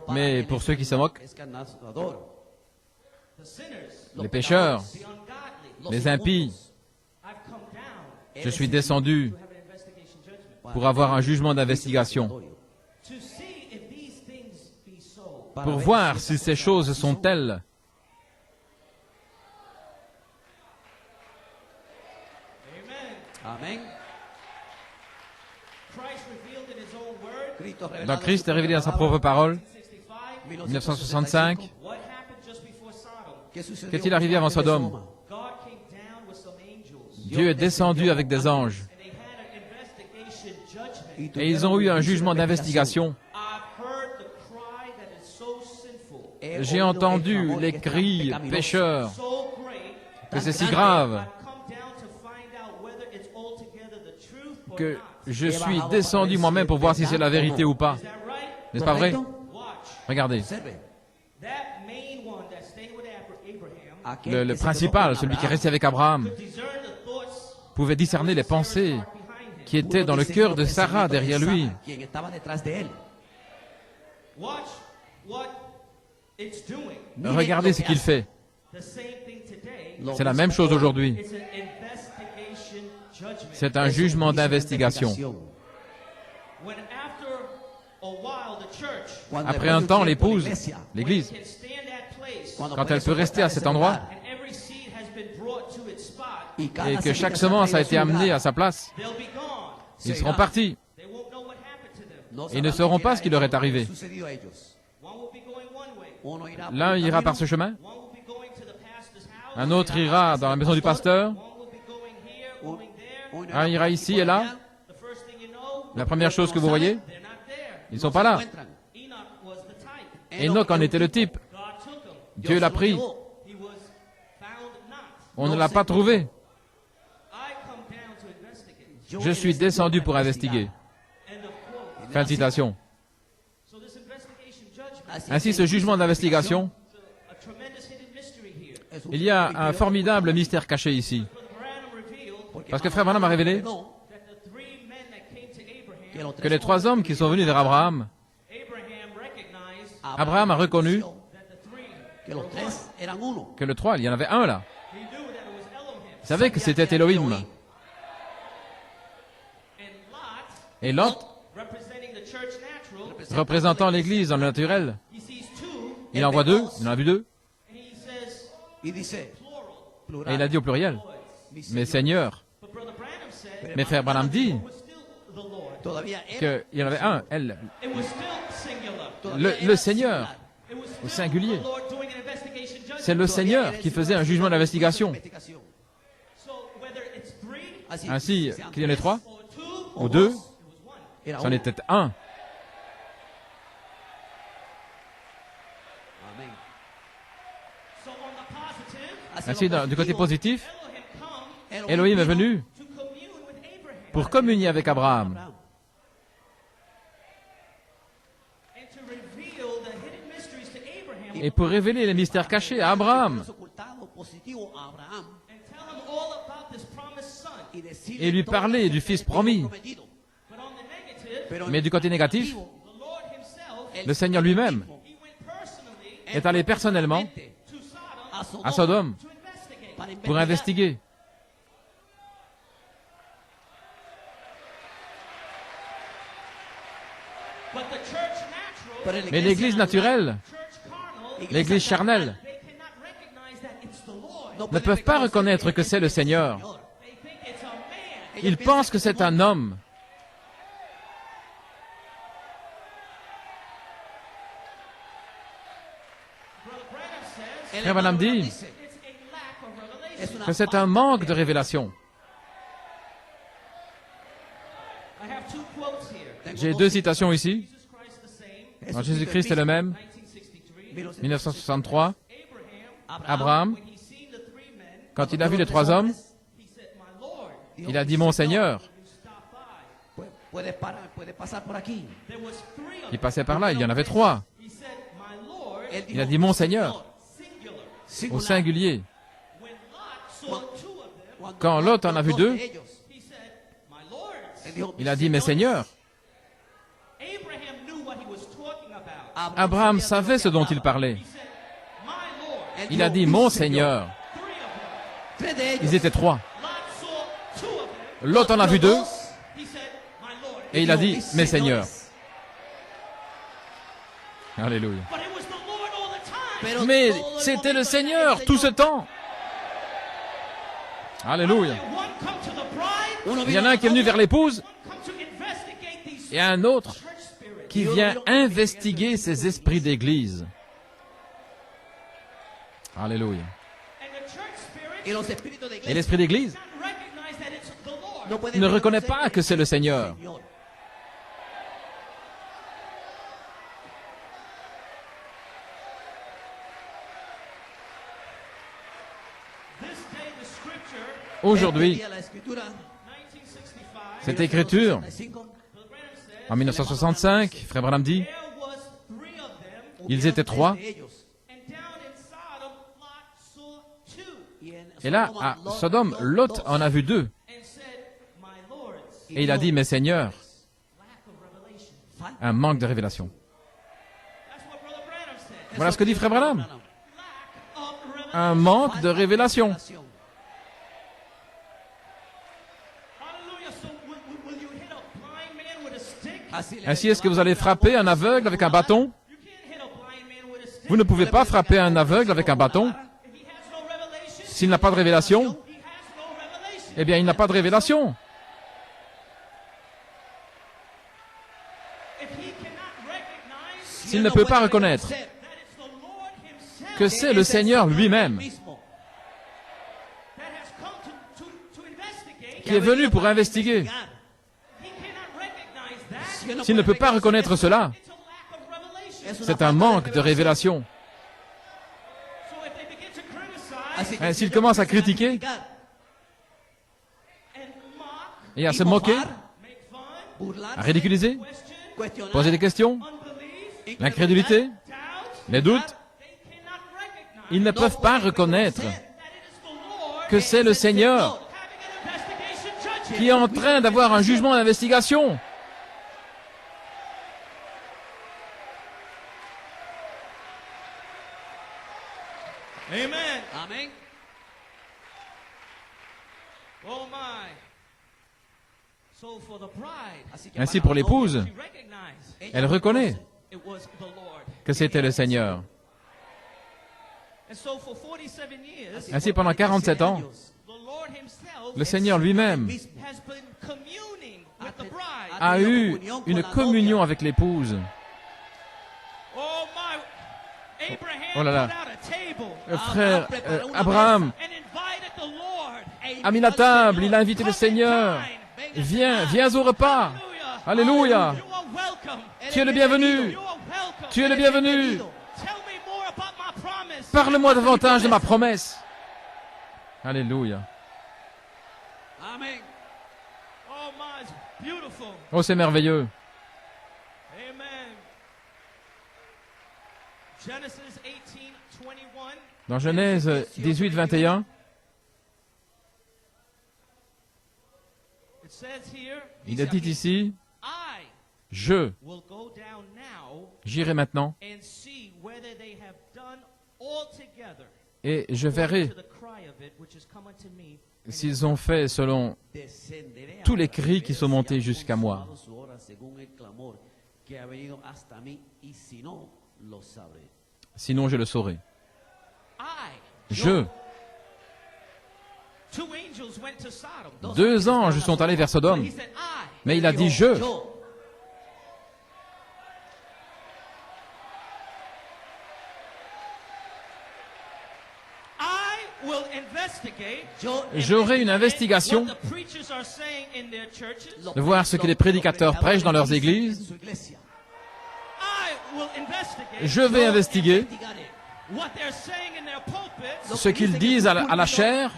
Mais pour ceux qui se moquent, les pécheurs, les impies, je suis descendu pour avoir un jugement d'investigation, pour voir si ces choses sont telles. Amén. Donc Christ est révélé dans sa propre parole, 1965. Qu'est-il arrivé avant Sodome? Dieu est descendu avec des anges. Et ils ont eu un jugement d'investigation. J'ai entendu les cris pécheurs, que c'est si grave, que je suis descendu moi-même pour voir si c'est la vérité ou pas. N'est-ce pas vrai? Regardez. Le principal, celui qui est resté avec Abraham, pouvait discerner les pensées qui étaient dans le cœur de Sarah derrière lui. Regardez ce qu'il fait. C'est la même chose aujourd'hui. C'est un jugement d'investigation. Après un temps, l'épouse, l'Église, quand elle peut rester à cet endroit, et que chaque semence a été amenée à sa place, ils seront partis. Ils ne sauront pas ce qui leur est arrivé. L'un ira par ce chemin, un autre ira dans la maison du pasteur, un ira ici et là. La première chose que vous voyez, ils ne sont pas là. Enoch en était le type. Dieu l'a pris. On ne l'a pas trouvé. Je suis descendu pour investiguer. Fin de citation. Ainsi, ce jugement d'investigation, il y a un formidable mystère caché ici. Parce que Frère Branham a révélé que les trois hommes qui sont venus vers Abraham, Abraham a reconnu que le trois, il y en avait un là. Il savait que c'était Elohim. Et Lot, représentant l'Église dans le naturel, il en voit deux, il en a vu deux. Et il a dit au pluriel, mais Seigneur. Mais Frère Branham dit qu'il y en avait un, elle, le Seigneur, au singulier. C'est le Seigneur qui faisait un jugement d'investigation. Ainsi, qu'il y en ait trois, ou deux, c'en était un. Ainsi, du côté positif, Elohim est venu pour communier avec Abraham. Et pour révéler les mystères cachés à Abraham. Et lui parler du Fils promis. Mais du côté négatif, le Seigneur lui-même est allé personnellement à Sodome pour investiguer. Mais l'Église naturelle, l'Église charnelle, ne peuvent pas reconnaître que c'est le Seigneur. Ils pensent que c'est un homme. Frère Branham dit que c'est un manque de révélation. J'ai deux citations ici. Alors, Jésus-Christ est le même. 1963. Abraham, quand il a vu les trois hommes, Il a dit, mon Seigneur. Puede pasar por aquí. There was 3 of Il them. passait par là, il y en avait 3. He said, my Lord, Él Il a dijo, dit, mon Seigneur, singular. au singulier. When Lot saw 2 of them, Cuando Quand Lot en a vu dos 2, de ellos, he said, my Lords. él dijo, il a dit, mes seigneurs. Abraham knew what he was talking about. Abraham sabía de lo savait que ce dont il hablaba. parlait. He said, my Lord. Él Il a dijo, dit, "Mi mon Señor". Seigneur. 3 of them. Tres de ellos. Ils étaient 3. Lot saw 2 of them. Lot en a vu 2 Dos, He said, my Lord. et il a dit, "Mis mes seigneurs. señores". Alléluia. But it was the Lord all the time. Pero Mais todo el c'était le momento era Seigneur el tout ce Señor. temps. Alléluia. One come to the bride, Uno Il y en vino a un a qui est venu vers l'épouse one come to investigate these et un autre church spirits. qui vient investiguer ces esprits d'église. Alléluia. And the church spirits Y los espíritus de Et iglesia l'esprit d'église can't recognize that it's the Lord. no pueden ne reconnaît reconocer pas que c'est le Seigneur. Señor. This day the scripture, Aujourd'hui, Este día la escritura, 1965, cette écriture, 65, Brother Branham said, en 1965, Frère Branham dit, there was 3 of them, ils étaient 3. de ellos. and down in Sodom, Lot saw 2, Y en Et là, Sodoma, à Sodome, Lot en a vu 2. and said, my lords, Et il a dit, mes seigneurs, lack of revelation. un manque de révélation. That's what Brother Branham said. Voilà ce que dit Frère Branham. Lack of revelation. Un manque de révélation. Hallelujah. So will you hit a blind man with a stick? Ainsi, est-ce que vous allez frapper un aveugle avec un bâton? You can't hit a blind man with a stick. Vous ne pouvez pas frapper un aveugle avec un bâton. If he has no revelation, S'il n'a pas de révélation, he has no revelation. eh bien, il n'a pas de révélation. If he cannot recognize S'il ne peut pas reconnaître that it's the Lord himself que c'est le Seigneur lui-même that has come to investigate, qui est venu pour investiguer, he cannot recognize that. s'il ne peut pas reconnaître cela, It's a lack of revelation. c'est un manque de révélation. So if they begin to criticize Hein, s'il commence à critiquer and mock, et à se moquer, make fun, à ridiculiser, question, poser des questions, unbelief, l'incrédulité, doubt, les doutes, they cannot recognize ils ne peuvent pas reconnaître that it is the Lord que c'est le Seigneur having an investigation judging. qui est en train d'avoir un jugement d'investigation. Amen. Amén. Oh my. So for the bride, Ainsi pour l'épouse, she recognized elle reconnaît it was the Lord. que c'était le Seigneur. And so for 47 years, Ainsi pendant 47 ans, the Lord himself le Seigneur lui-même has been communing with the bride. a eu une communion avec l'épouse. Oh my. Abraham Oh là là. put out a table Frère Abraham and invited the Lord. a mis la table, il a invité le Seigneur. Viens, viens au repas. Alléluia. You are welcome. Tu es le bienvenu. You are welcome. Tu es le bienvenu. Tell me more about my promise. Parle-moi davantage de ma promesse. Alléluia. Amén. Oh my, it's beautiful. Oh, c'est merveilleux. Amen. Genesis 18:21. Dans Genèse 18, 21, It says here, il est dit ici, I je will go down now j'irai maintenant and see whether they have done all together et je according verrai to the cry of it which is come unto me. s'ils ont fait selon Descenderé a tous les la cris qui sont montés iglesia, jusqu'à moi. consumado su hora según el clamor que ha venido hasta mí, y si no, lo sabré. Sinon je le saurai. I. Je. Two angels went to Sodom. 2 anges sont allés vers But Sodome, he said, I. mais il a dit je. Yo, I will investigate yo J'aurai une investigation what the preachers are saying in their churches. de voir ce que les prédicateurs prêchent dans leurs dicen églises. en su iglesia. I will investigate Je vais investiguer Investigaré what they're saying in their pulpits. ce qu'ils disent à la chair.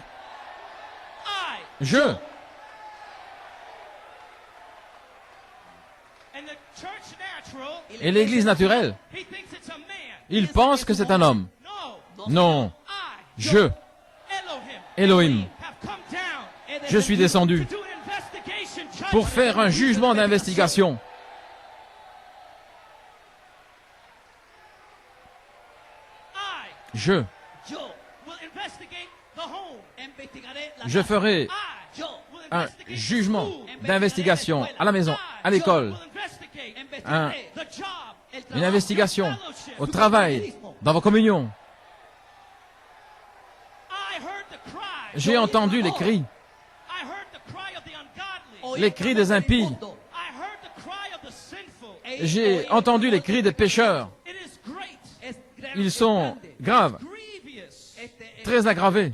I. Je. Et l'Église naturelle, il pense que c'est un homme. Non, je, Elohim, je suis descendu pour faire un jugement d'investigation. Je ferai un jugement d'investigation à la maison, à l'école, une investigation au travail, dans vos communions. J'ai entendu les cris des impies. J'ai entendu les cris des pécheurs. Ils sont graves, très aggravés.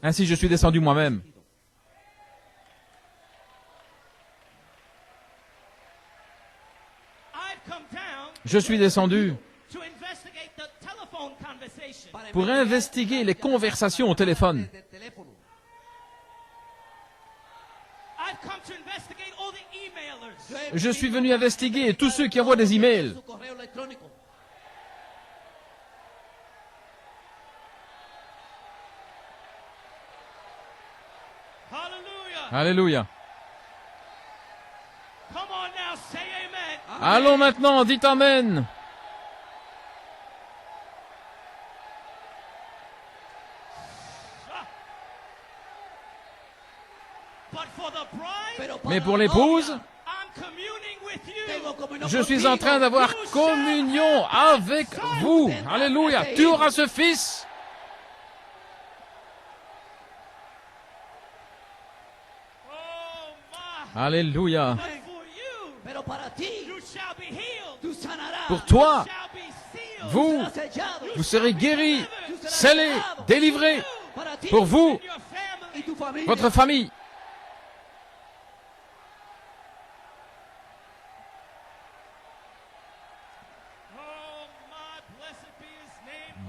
Ainsi, je suis descendu moi-même. Je suis descendu pour investiguer les conversations au téléphone. Je suis venu investiguer tous ceux qui envoient des emails. Alléluia. Allons maintenant, dites Amen. Mais pour l'épouse, je suis en train d'avoir communion avec vous. Alléluia. Tu auras ce fils. Alléluia. Pour toi, vous serez guéris, scellés, délivrés. Pour vous, votre famille.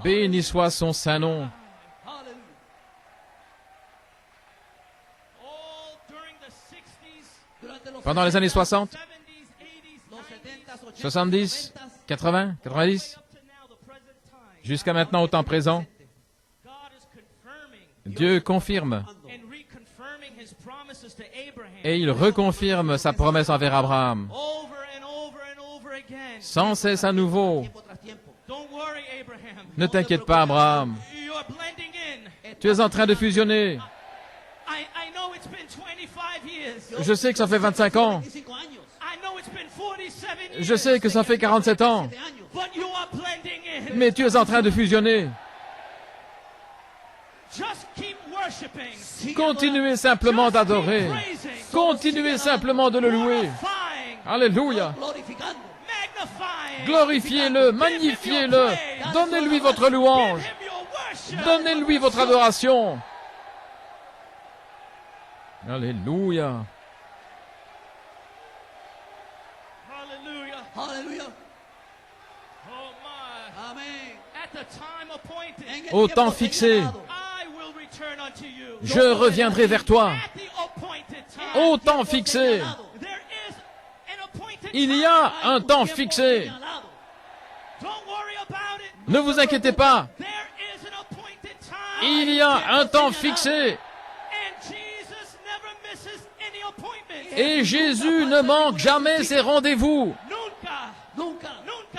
Béni soit son saint nom. Pendant les années 60, 70, 80, 90, jusqu'à maintenant au temps présent, Dieu confirme et il reconfirme sa promesse envers Abraham. Sans cesse à nouveau. Ne t'inquiète pas, Abraham. Tu es en train de fusionner. Je sais que ça fait 25 ans. Je sais que ça fait 47 ans. Mais tu es en train de fusionner. Continuez simplement d'adorer. Continuez simplement de le louer. Alléluia. Glorifiez-le, magnifiez-le. Donnez-lui votre louange. Donnez-lui votre adoration. Alléluia. Alléluia. Au temps fixé, je reviendrai vers toi. Au temps fixé. Il y a un temps fixé. Ne vous inquiétez pas. Il y a un temps fixé. Et Jésus ne manque jamais ses rendez-vous.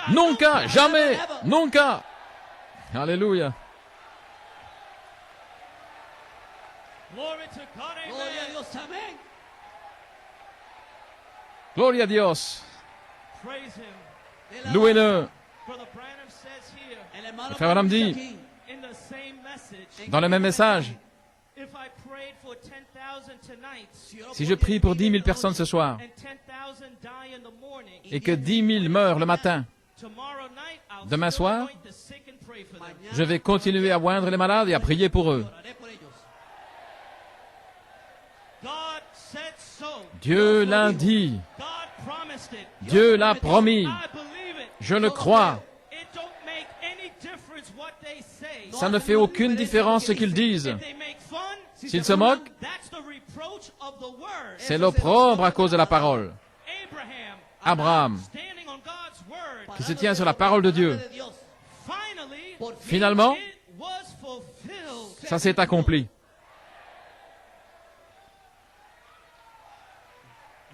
Nunca, jamais, nunca. Alléluia. Gloria a Dios. Louez-le. Le frère Branham dit, dans le même message, si je prie pour 10 000 personnes ce soir, et que 10 000 meurent le matin, demain soir, je vais continuer à oindre les malades et à prier pour eux. Dieu l'a dit. Dieu l'a promis. Je le crois. Ça ne fait aucune différence ce qu'ils disent. S'ils se moquent, c'est l'opprobre à cause de la parole. Abraham, standing on God's word, qui se tient sur la parole de Dieu. de Dios. finally, Finalement, it was fulfilled. ça s'est accompli.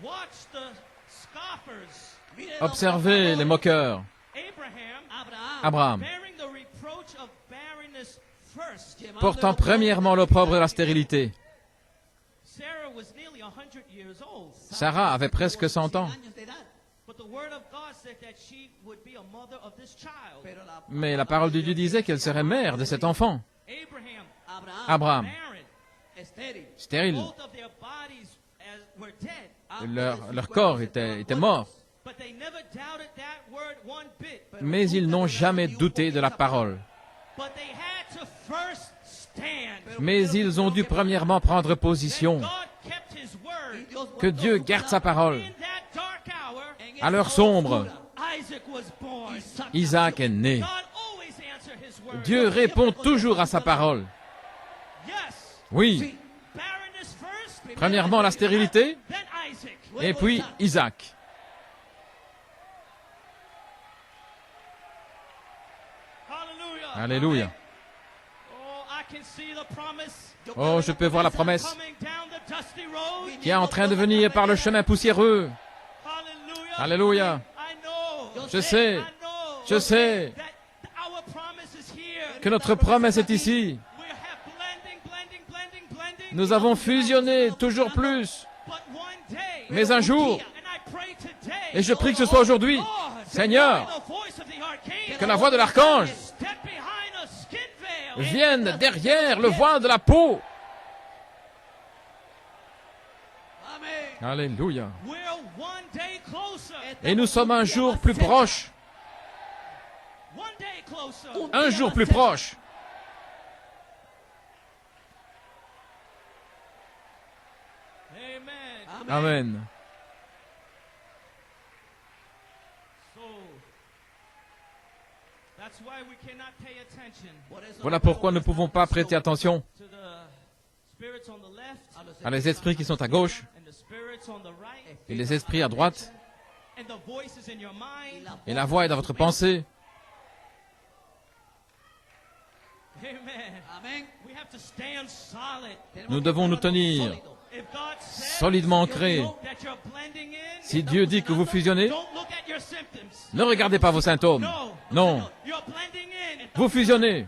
Watch the scoffers. Observez les moqueurs. Abraham, Bearing the reproach of barrenness first. portant premièrement l'opprobre de la stérilité. Sarah was nearly 100 years old. Sarah avait presque 100 ans, años de edad. But the word of God said that she would be a mother of this child. Pero la mais la parole de Dieu disait qu'elle serait mère de cet enfant. Abraham, Abraham, barren. estéril. stérile. Both of their bodies were dead. Leur corps était mort. But they never doubted that word one bit. Mais ils n'ont jamais douté de la parole. But they had to first stand. Mais ils ont dû premièrement prendre position. God kept his word. Que Dieu garde sa parole. In that dark hour, À l'heure sombre, Isaac was born. Isaac est né. God always answered his word. Dieu répond toujours à sa parole. Yes. Oui, Barrenness first, premièrement la stérilité, then Isaac. et puis Isaac. Hallelujah. Alléluia. Oh, I can see the promise. Oh, je peux voir la promesse Coming down the dusty road. qui est en train de venir par le chemin poussiéreux. Hallelujah. Alléluia. I know. Je sais, I know. je sais That our promise is here. que notre promesse est ici. We have blending. Nous avons fusionné toujours plus. But one day, Mais un jour, and I pray today, et je prie que ce soit aujourd'hui, Lord, Seigneur, the voice of the archangel, que la voix de l'archange step behind a skin veil. vienne derrière le voile de la peau. Alléluia. We're one day closer. Et nous sommes un jour plus proches. One day closer. Un jour plus proches. Amen. Amen. So that's why we cannot pay attention Voilà pourquoi nous ne pouvons pas prêter attention to the spirits on the left à les esprits qui sont à gauche and the spirits on the right et les esprits à droite. and the voices in your mind. Et la voix est dans votre pensée. Amen. We have to stand solid. Nous devons nous tenir If God says solidement ancrés. that you're blending in, Si Dieu dit que vous fusionnez, don't look at your symptoms. ne regardez pas vos symptômes. Non, You're blending in. vous fusionnez.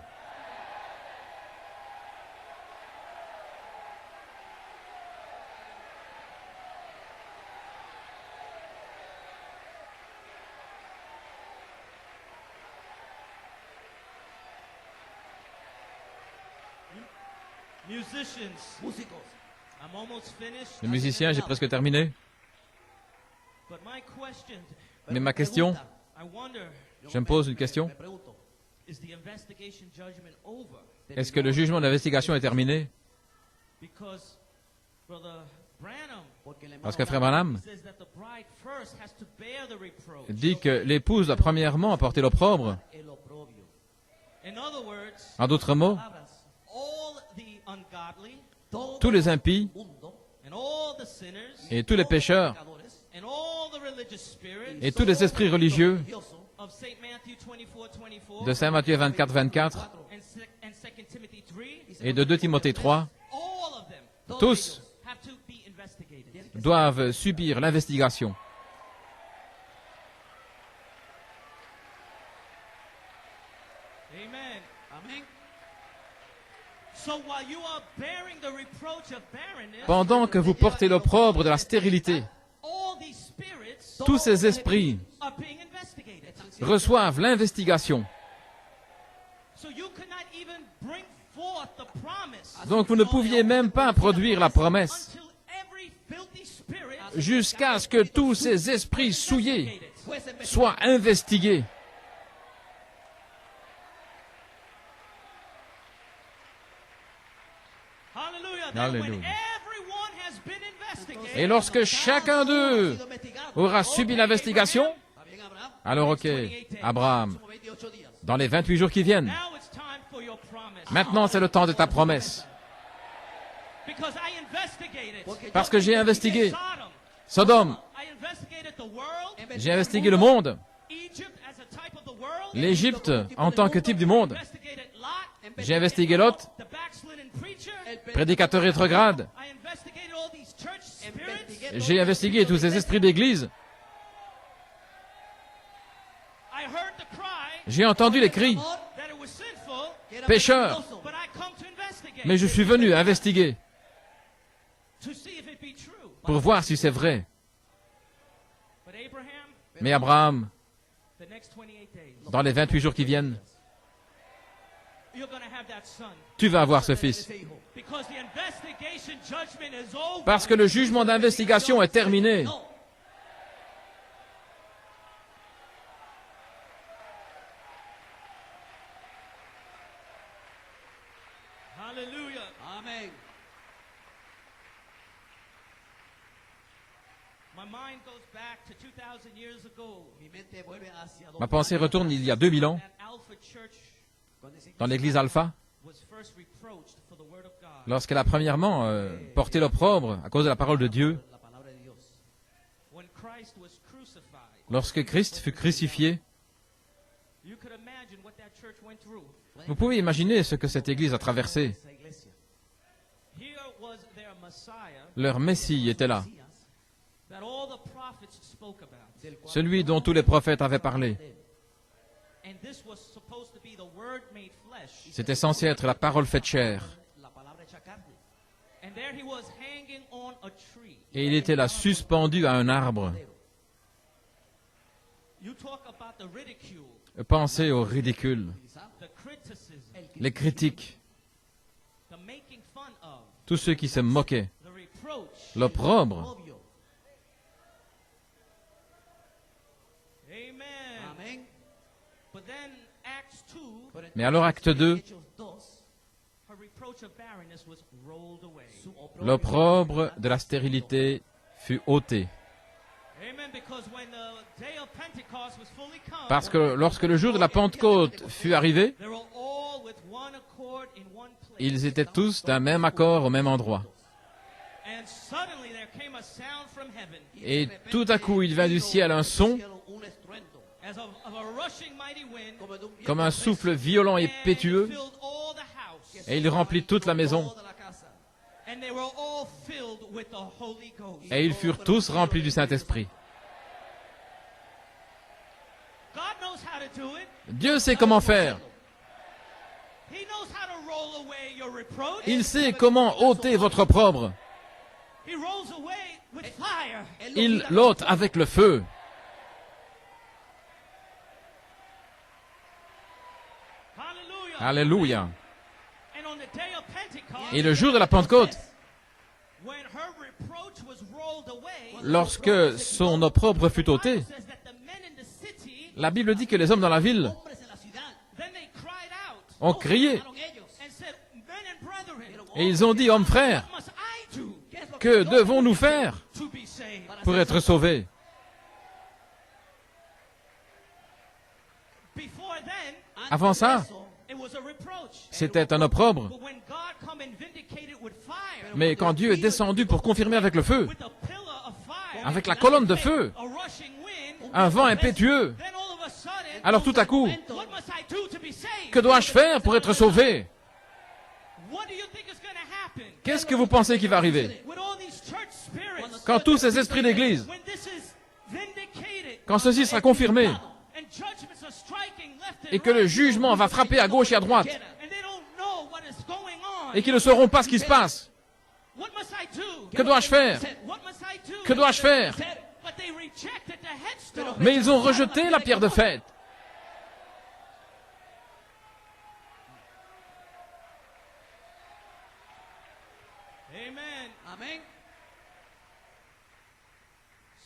Musicians, Músicos. I'm almost finished. Les musiciens, j'ai presque terminé. But my question, Mais ma question, I wonder, je me pose une question. Me pregunto, is the investigation judgment over? Est-ce que le jugement d'investigation est terminé? Because Brother Branham porque el Parce hermano que Frère Branham says that the bride first has to bear the reproach. dit que l'épouse doit premièrement apporter l'opprobre. el oprobio. In other words, En d'autres mots, all the ungodly Todo tous les impies el mundo, and all the sinners et tous les pécheurs pecadores, and all the religious spirits et tous les esprits religieux religiosos, of St. Matthew 24:24 de Saint Matthieu 24, 24 and 2 Timothy 3, et de 2 Timothée 3, all of them tous have to be investigated. doivent subir l'investigation. Amen. amén. So while you are bearing the reproach of barrenness, Pendant que vous portez l'opprobre de la stérilité, all these spirits tous ces esprits are being investigated. reçoivent l'investigation. So you could not even bring forth the promise Donc vous ne pouviez même pas produire la promesse until every filthy spirit jusqu'à ce que tous ces esprits souillés Fuese investigado. soient investigués. Hallelujah. Then Hallelujah. when everyone has been investigated, Et lorsque chacun d'eux Sido investigado. aura subi l'investigation, ¿Está bien, Abraham? alors ok, Abraham, Como 28 días. dans les 28 jours qui viennent, now it's time for your promise. maintenant c'est le temps de ta promesse. Because I investigated Parce que j'ai investigué Sodom. Sodome, I investigated the J'ai investigué le monde, Egypt as a type of the world. l'Égypte en tant que type du monde. Investigated Lot, J'ai investigué Lot, the backslidden preacher. prédicateur rétrograde. I investigated all these church spirits. J'ai investigué tous ces esprits d'église. I heard the cry J'ai entendu les cris, that it was sinful, pécheurs. but I come to investigate Mais je suis venu investiguer to see if it be true. pour voir si c'est vrai. But Abraham, Mais Abraham, the next 28 days, dans les 28 jours qui viennent, you're going to have that son. tu vas avoir ce fils. Because the investigation judgment is over. Parce que le jugement d'investigation est terminé. Hallelujah. Amén. My mind goes back to 2000 years ago. Mi mente vuelve hacia Ma pensée retourne il y a 2000 ans, That Alpha Church dans l'église Alpha, was first reproached for the word of God. lorsqu'elle a premièrement porté l'opprobre à cause de la parole de Dieu. la palabra de Dios. When Christ was crucified, Lorsque Christ fut crucifié, you could imagine what that church went through. vous pouvez imaginer ce que cette église a traversé. Esa iglesia. Here was their Messiah Leur Messie était là, that all the prophets spoke about. Del cual celui dont tous les prophètes avaient parlé. And this was supposed to be the word made flesh. C'était censé être la parole faite chair. la palabra hecha carne. And there he was hanging on a tree. Et il était là suspendu à un arbre. You talk about the ridicule, Pensez au ridicule, the criticism, les critiques, the making fun of, tous ceux qui se moquaient, the reproach. l'opprobre. Obvio. Amen. Amén. But then Acts 2, Pero Mais alors, acte 2, Hechos 2, her reproach of barrenness was rolled away. su oprobio l'opprobre de la stérilité fut ôté. Amen. Because when the day of Pentecost was fully come, Parce que lorsque le jour de la Pentecôte fut arrivé, they were all with one accord in one place. ils étaient tous d'un même accord au même endroit. And suddenly there came a sound from heaven, Et tout à coup, il vint du ciel un son un estruendo, as of a rushing mighty wind, como de un viento comme un souffle violent et and it pétueux, filled all the house. et il remplit toute la maison. toda la casa. And they were all filled with the Holy Ghost. Et ils furent tous remplis du Saint-Esprit. God knows how to do it. Dieu sait comment faire. He knows how to roll away your reproach. Il sait comment ôter votre opprobre. He rolls away with fire. Il l'ôte avec le feu. Hallelujah. Alléluia. And on the day of Pentecost, Et le jour de la Pentecôte, when her reproach was rolled away, lorsque son opprobre fut ôté, it says that the men in the city, la Bible dit que les hommes dans la ville Hombres en la ciudad, then they cried out ont crié fueron ellos. and said, men and brethren, et ils ont dit, hommes frères, what must I do que devons-nous faire to be saved? pour être sauvés? Before then, Avant ça, it was a reproach. c'était un opprobre. But when God come and vindicated with fire, Mais quand Dieu est descendu pour confirmer avec le feu, with a pillar of fire, avec la colonne de feu, a rushing wind, un vent impétueux, then all of a sudden, alors tout à coup, what must I do to be saved? que dois-je faire pour être sauvé? What do you think is going to happen? Qu'est-ce que vous pensez qui va arriver? With all these church spirits, Quand tous ces esprits d'église, when this is vindicated, quand ceci sera confirmé, and judgments are striking left and et que le right, jugement va frapper à gauche et à droite, and they don't know what is going on, et qu'ils ne sauront pas ce qui se passe, what must I do? que dois-je faire? What must I do? Que dois-je faire? But they rejected the headstone. Mais ils ont rejeté la pierre de fête. Amen. Amén.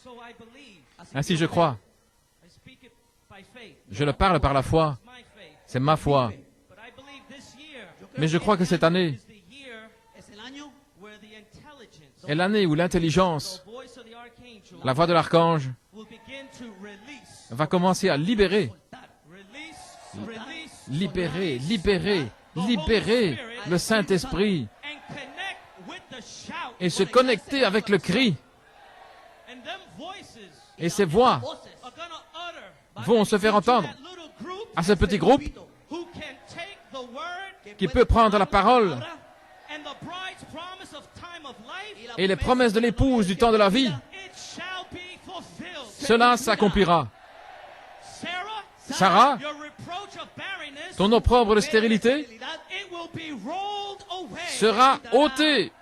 So I believe. Ainsi je crois. I speak it by faith. Je le parle par la foi. It's my faith. C'est ma foi. But I believe this year Mais je crois que cette année is the year Es el año where the intelligence, est l'année où l'intelligence, the voice of the archangel, la voix de l'archange, will begin to release, va commencer à libérer, release, libérer, libérer, libérer le Saint-Esprit and connect with the shout. et se connecter avec le cri. And them voices Et ces voix are gonna utter by vont se faire entendre that little group à ce petit groupe who can take the word qui peut prendre la parole and the bride's promise of time of life, et les promesses de l'épouse du temps de la vie. it shall be fulfilled. Cela s'accomplira. Sarah, Sarah, your reproach of barrenness, ton opprobre de stérilité it will be rolled away. sera ôté.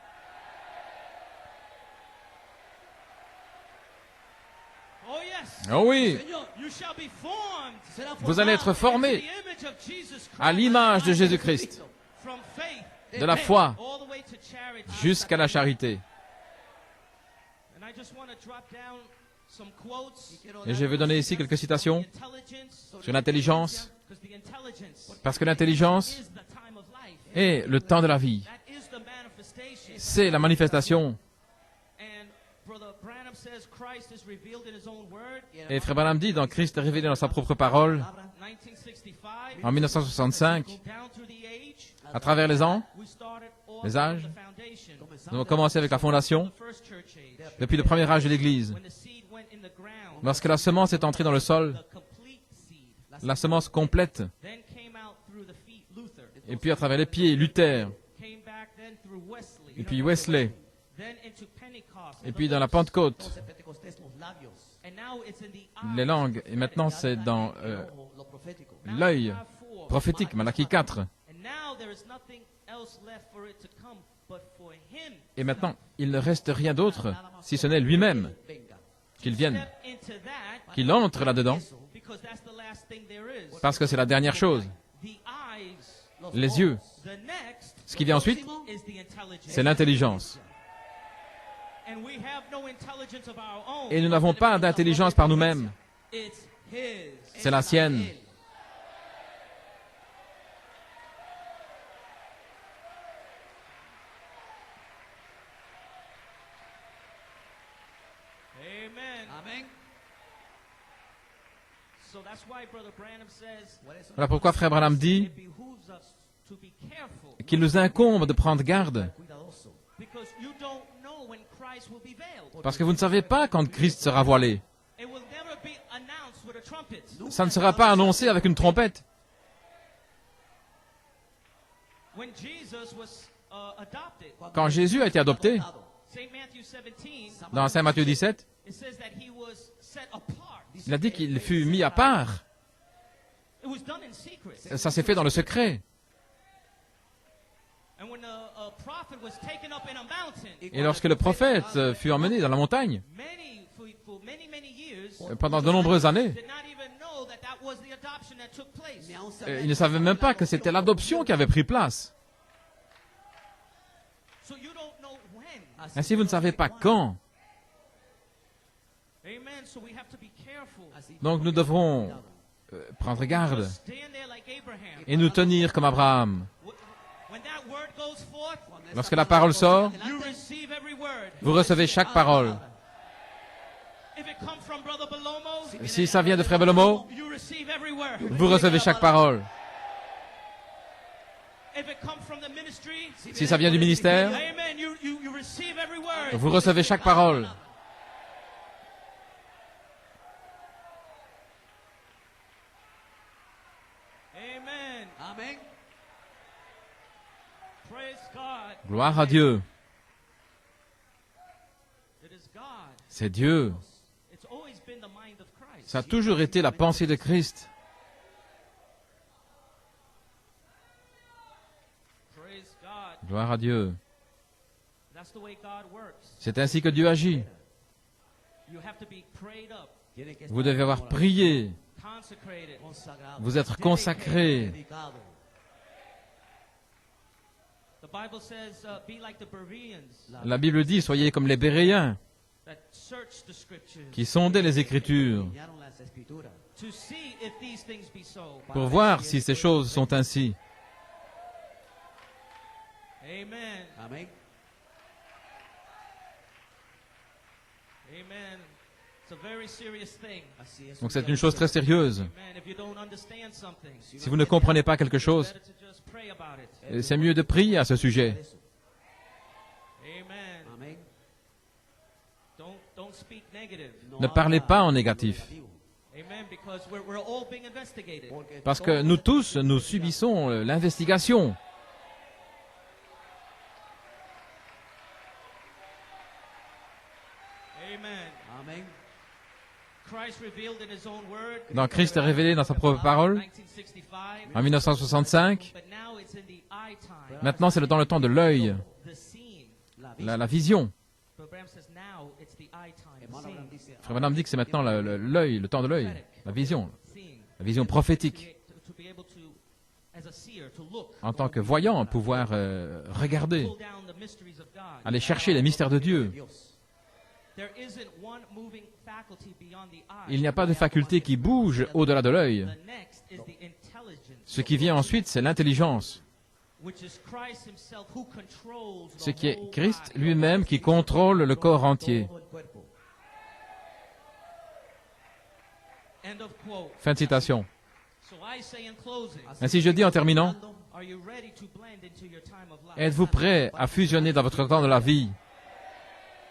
Oh yes. Oh oui, You shall be formed vous allez être into formés the image of Jesus à Christ, l'image de Jésus-Christ, from faith de la foi all the way to charity. jusqu'à la charité. And I just want to drop down some quotes Et je vais donner ici quelques citations intelligence, sur l'intelligence, because the intelligence parce que l'intelligence is the time of life. est le temps de la vie. That is the manifestation. C'est la manifestation. And Brother Branham says Christ is revealed in his own word. Et Frère Branham dit, dans Christ est révélé dans sa propre parole, 1965. en 1965, Go down through the age. à travers les ans, We started off les âges, with the foundation. nous avons commencé avec la fondation, The first church age. depuis le premier âge de l'Église. When the seed went in the ground, Lorsque la semence est entrée dans le sol, the complete seed. la semence complète, Then came out through the feet Luther. et puis à travers les pieds, Luther, Came back then through Wesley. et puis Wesley, Then into Pentecost. et puis dans la Pentecôte, And now it's in the les eye. langues, et maintenant c'est dans lo profético. Now l'œil you have four. prophétique, Malachie 4. And now there is nothing else left for it to come but for him. Et maintenant, il ne reste rien d'autre, si ce n'est lui-même, Venga. qu'il vienne, Step into that qu'il entre là-dedans, because that's the last thing there is. parce que c'est la dernière chose. The eyes. Les yeux. The next Ce qui vient ensuite, is the intelligence. c'est l'intelligence. And we have no intelligence of our own. Et nous n'avons pas d'intelligence par nous-mêmes, It's his. c'est la sienne. Amen. Amén. So that's why Brother Branham says Voilà pourquoi Frère Branham dit it behooves us to be careful qu'il nous incombe de prendre garde, Cuidadoso. because you don't know when Christ will be veiled. parce que vous ne savez pas quand Christ sera voilé. It will never be announced with a trumpet. Ça ne sera pas annoncé avec une trompette. When Jesus was adopted, Quand Jésus a été adopté, St. Matthew 17, dans Saint Matthieu 17, it says that he was set apart. il a dit qu'il fut mis à part. It was done in secret. Ça s'est fait dans le secret. And when a prophet was taken up in a mountain, Et lorsque le prophète fut emmené dans la montagne, for many years, pendant de nombreuses années, did not even know that that was the adoption that took place. il ne savait même pas que c'était l'adoption qui avait pris place. So you don't know when. Ainsi, vous ne savez pas quand. Amen. So we have to be careful. Donc nous devrons prendre garde Stand there like Abraham. et nous tenir comme Abraham. When that word goes forth, Lorsque la parole sort, you receive every word. vous recevez chaque parole. If it comes from Brother Belomo, Si ça vient de Frère Belomo, you receive every word. vous recevez chaque parole. If it comes from the ministry, Si ça vient du ministère, amen, you receive every word. vous recevez chaque parole. Amen. Amén. Praise God. Gloire à Dieu. It is God. C'est Dieu. It's always been the mind of Christ. Ça a toujours été la pensée de Christ. Praise God. Gloire à Dieu. That's the way God works. C'est ainsi que Dieu agit. You have to be prayed up, Tiene que Vous estar devez avoir prié, consecrated. consagrado. vous être consacré. Dedicado. The Bible says, be like the Bereans La Bible dit, soyez comme les Béréens, that search the scriptures qui sondaient les Écritures, Enseñaron las escrituras. to see if these things be so. pour voir si ces choses sont ainsi. Amen. Amén. Amen. It's a very serious thing. Así es. Donc c'est une chose très sérieuse. Amen. If you don't understand something, Si vous ne comprenez pas quelque chose, better to just pray about it. c'est mieux de prier à ce sujet. Amen. Amén. Don't speak negative. Ne parlez pas en négatif. Amen. Because we're all being investigated. Parce que nous tous, nous subissons l'investigation. Amen. Amén. Christ revealed in his own word. Dans Christ est révélé dans sa propre parole, 1965. en 1965. But now it's in the eye time. Maintenant, c'est dans le temps de l'œil, The seeing. la vision. But Abraham says now it's the eye time. Hermano Abraham Seeing. dice, Frère Madame dit que c'est maintenant l'œil, le temps de l'œil, la vision Seeing. prophétique. To be able to, as a seer, to look. En tant que voyant, pouvoir regarder, Pull down the mysteries of God. aller chercher les mystères de Dieu. Dios. There isn't one moving faculty beyond the eye. Il n'y a pas de faculté qui bouge au-delà de l'œil. The next is the intelligence, Ce qui vient ensuite, c'est l'intelligence. which is Christ himself who controls the Ce qui est whole Christ body. lui-même qui contrôle le corps entier. Todo el cuerpo. End of quote. Fin de citation. So I say in closing, Ainsi je dis en terminant, are you ready to blend into your time of life? êtes-vous prêt à fusionner dans votre temps de la vie?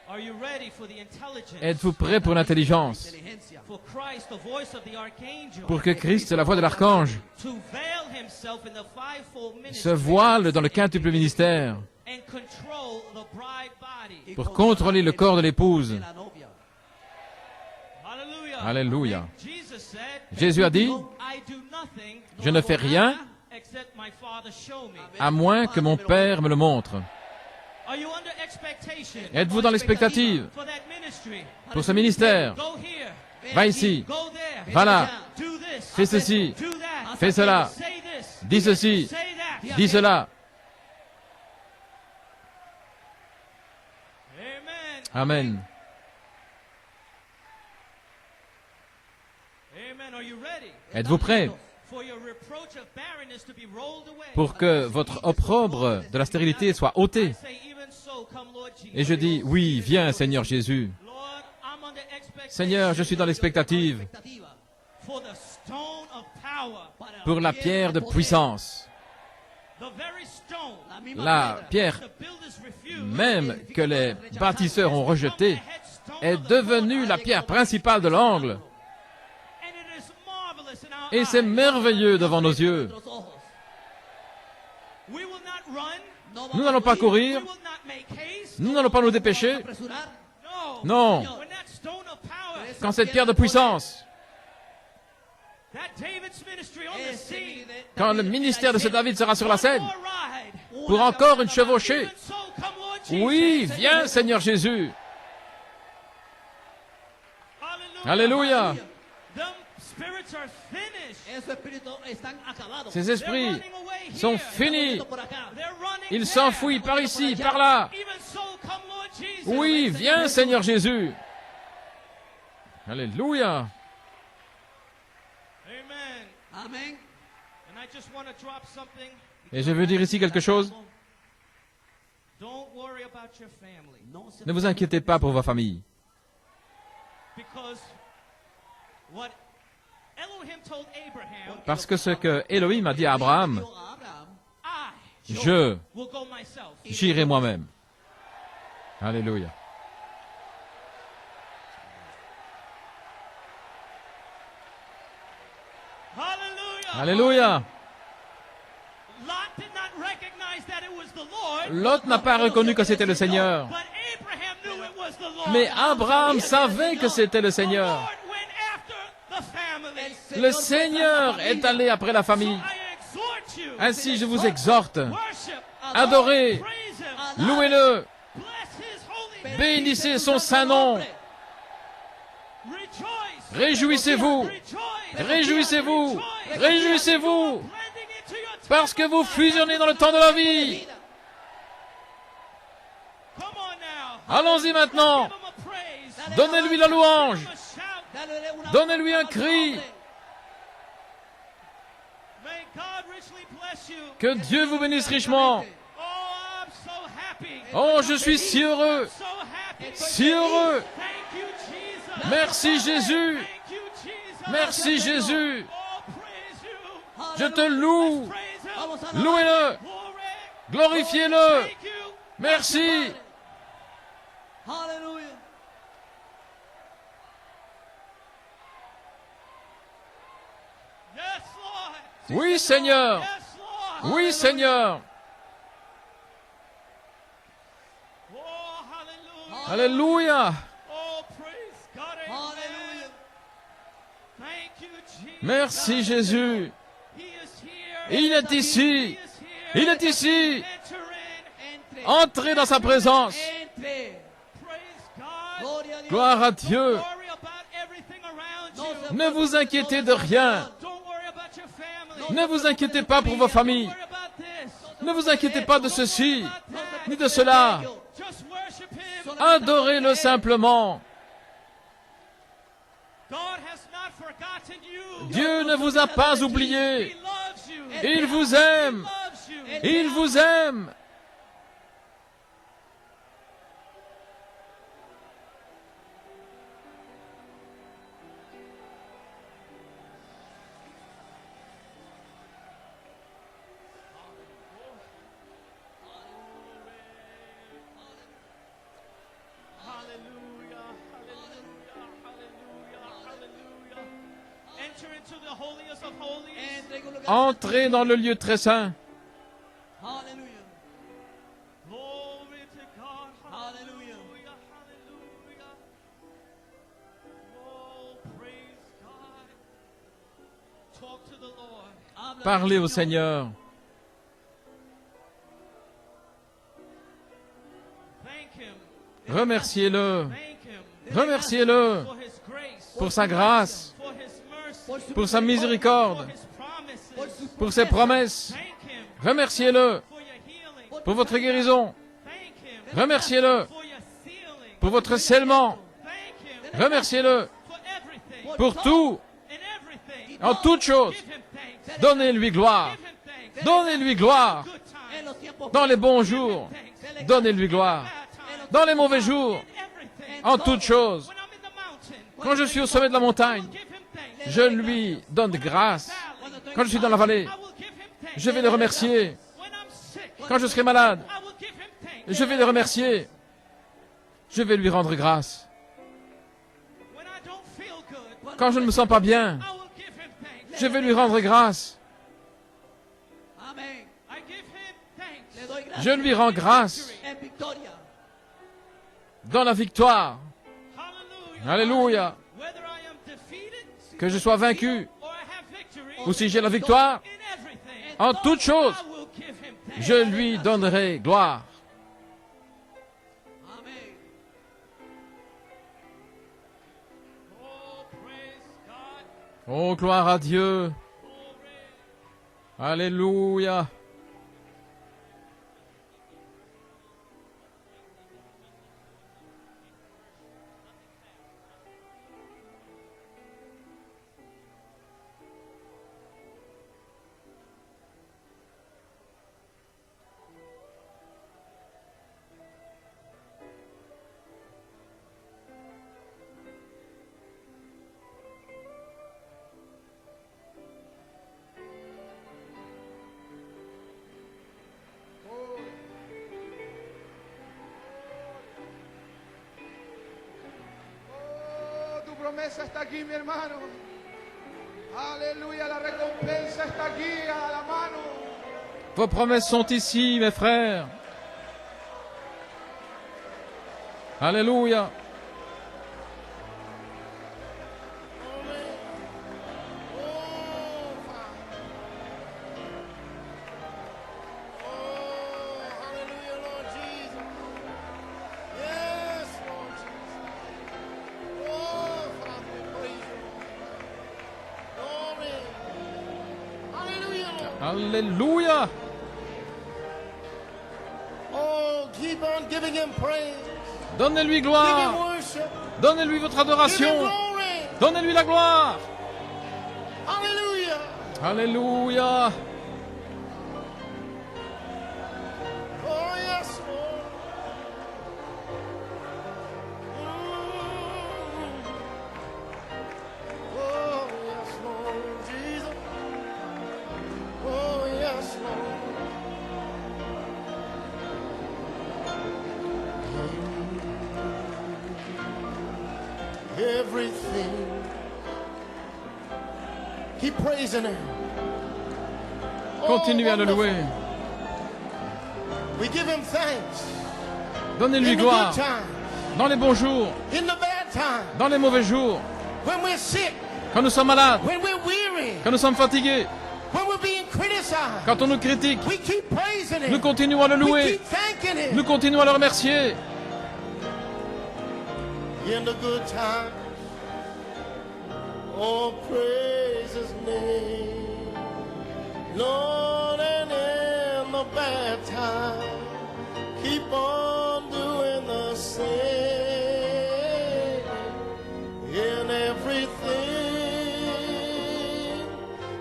Are you ready for the intelligence? Êtes-vous prêt pour l'intelligence? Inteligencia. For Christ, the voice of the archangel, Pour que Christ, la voix de l'archange, to veil himself in the fivefold ministry se voile dans le quintuple ministère and control the bride body. pour contrôler le corps de l'épouse. La novia. Hallelujah. Alléluia. Jesus said, Jésus a dit, I do nothing je ne fais rien except my Father show me. à moins que mon Père me le montre. Are you under expectation Êtes-vous dans l'expectative for that ministry? pour ce ministère? Go here. Va ici, Go there. va là, Do this. fais ceci, Do that. fais cela, Say this. dis ceci, Say that. dis cela. Amen. Amen. Amen. Are you ready Êtes-vous prêts for your reproach of barrenness to be rolled away? pour que votre opprobre de la stérilité soit ôté? I say, even so, come Lord Jesus. Et je dis, oui, viens Seigneur Jésus. Lord, I'm under expectation Seigneur, je suis dans l'expectative Expectativa. for the stone of power. pour la pierre de puissance. The very stone La misma La piedra. pierre the builders refused même que les bâtisseurs ont rejetée headstone est of the devenue la pierre principale de l'angle. and it is marvelous in our Et c'est eyes. merveilleux devant nos yeux. Nuestros ojos. We will not run. No Nous vamos n'allons pas We courir, will not make haste. nous n'allons pas nous dépêcher. a apresurar. No. Non, When that stone of power, quand cette pierre de puissance, that David's ministry on the scene, quand le ministère de ce David sera sur la one scène, more ride. pour encore une chevauchée, Even so, come Lord Jesus. oui, viens Seigneur Jésus. Hallelujah. Alléluia. Them spirits are finished. Esos espíritus están acabados. Ces They're esprits running away sont here. finis. Por acá. They're running Ils there. s'enfuient par ici, par là. Even so, come Lord Jesus. Oui, viens Seigneur Jésus. Alléluia. Amen. Amén. And I just want to drop something. Et je veux dire ici quelque chose. Don't worry about your family. No se Ne vous inquiétez pas pour vos familles. Because what Elohim told Abraham, Parce que ce que Elohim a dit à Abraham, dio a Abraham. I je will go myself. j'irai moi-même. Alléluia. Hallelujah. Alléluia. Lot did not recognize that it was the Lord. Lot n'a pas reconnu que c'était le Seigneur. But Abraham knew it was the Lord. Mais Abraham savait que c'était le The Seigneur. Lord went after the family. Le Seigneur est allé après la famille. I exhort you. Ainsi, je vous exhorte, Worship. adorez, Praise him. louez-le, Bless his holy name. bénissez son saint nom, Rejoice. réjouissez-vous, Rejoice. réjouissez-vous, réjouissez-vous, Blending into your time. parce que vous fusionnez dans le temps de la vie. Come on now. Allons-y maintenant, Give him a praise. donnez-lui la louange, Give him a shout. Dale una donnez-lui un cri, May God richly bless you. que Dieu vous bénisse richement. Oh, I'm so happy. Oh, je suis si heureux, So happy. si heureux. Thank you, Jesus. Merci Jésus, Thank you, Jesus. merci Jésus, Oh, praise you. je te loue, Praise him. Vamos a louez-le, Glory. glorifiez-le, Thank you. merci. Aleluya. Oui, Seigneur. Yes, Lord. Oui, Seigneur. Oh, hallelujah. Alléluia. Oh, praise God. Amen. Hallelujah. Thank you, Jesus. Merci, Jésus. He is here. Il est He ici. is here. Il est ici. Enter in. Entre. Entrez dans sa présence. Entre. Praise God. Gloria a Dios. Gloire à Don't Dieu. worry about everything around No you. se Ne vous inquiétez de rien. Don't worry about your family. Ne vous inquiétez pas pour vos Don't familles. worry about this. Ne vous inquiétez pas de ceci, About that. ni de cela. Just worship Him. Adorez-le simplement. God has not forgotten you. Dieu ne vous a pas oublié. He loves you. Il vous aime. He loves you. Il vous aime. Hallelujah, hallelujah, hallelujah, hallelujah. Enter into the holiest of holies. Entre en un lugar Entrez dans le lieu très saint. Hallelujah. Glory to God. Hallelujah. Hallelujah, hallelujah. Oh, praise God. Talk to the Lord. Habla Parlez al au Señor. Seigneur. Thank Him. Remerciez-le. Thank Him. Remerciez-le For His grace. pour sa grâce, For His mercy. Por su pour sa For miséricorde, His promises. por su pour ses promesses. Thank Him. Remerciez-le For your healing. pour votre guérison. Thank Him. Remerciez-le For your sealing. pour votre scellement. Thank Him. Remerciez-le For everything. pour tout, In everything. en toutes choses. Give Him thanks. Donnez-lui gloire. Give Him thanks. Donnez-lui gloire. Good En times. los tiempos Dans les bons jours, donnez-lui gloire. Bad times. Dans les mauvais jours, Everything. en toutes choses. When I'm in the mountain. Quand je suis au sommet de la montagne, Give Him thanks. je lui donne grâce. Valley. Quand je suis dans la vallée, I will give Him thanks. je vais le remercier. When I'm sick. Quand je serai malade, I will give Him thanks. je vais le remercier. Je vais lui rendre grâce. When I don't feel good. Quand je ne me sens pas bien, I will give Him thanks. je vais lui rendre grâce. Amén. I give Him thanks. Le doy gracias. Je lui rends grâce En victoria. dans la victoire. Hallelujah. Alléluia. Whether I am defeated Que je sois vaincu or I have victory. ou si j'ai la victoire, In everything. en toutes choses, I will give Him thanks. je lui donnerai gloire. Amén. Oh, praise God. Oh, gloire à Dieu. Glory. Alléluia. Oh, tu promesa está aquí, mi hermano. Aleluya, la recompensa está aquí a la mano. Vos promesses sont ici, mes frères. Alléluia. Oh, Father. Oh, hallelujah, Lord Jesus. Yes, Lord Jesus. Oh, Father, we praise you. Glory. Hallelujah, Lord. Alléluia. Oh, keep on giving him praise. Donnez-lui Give him gloire. worship. Donnez-lui votre Give him adoration. glory. Donnez-lui la gloire. Hallelujah. Alléluia. Oh, yes, Lord. Oh, yes, Lord Jesus. Oh, yes, Lord. Everything. Keep praising Him. Continuez à le wonderful. louer. We give him thanks. Donnez-lui In the gloire. good times, Dans les bons jours, in the bad times, dans les mauvais jours, when we're sick, quand nous sommes malades, when we're weary, quand nous sommes fatigués, when we're being criticized. quand on nous critique, We keep praising him. nous continuons à le We louer. keep thanking him. Nous continuons à le remercier. In the good times, oh, praise his name. Lord, and in the bad time, keep on doing the same. In everything,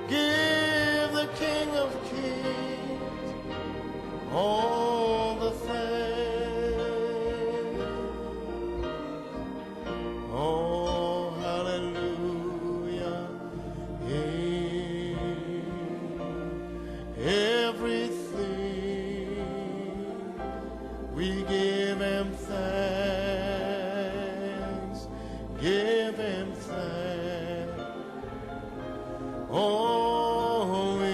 give the King of Kings all the thanks. Oh, hallelujah. In everything, we give him thanks. Give him thanks. Oh, in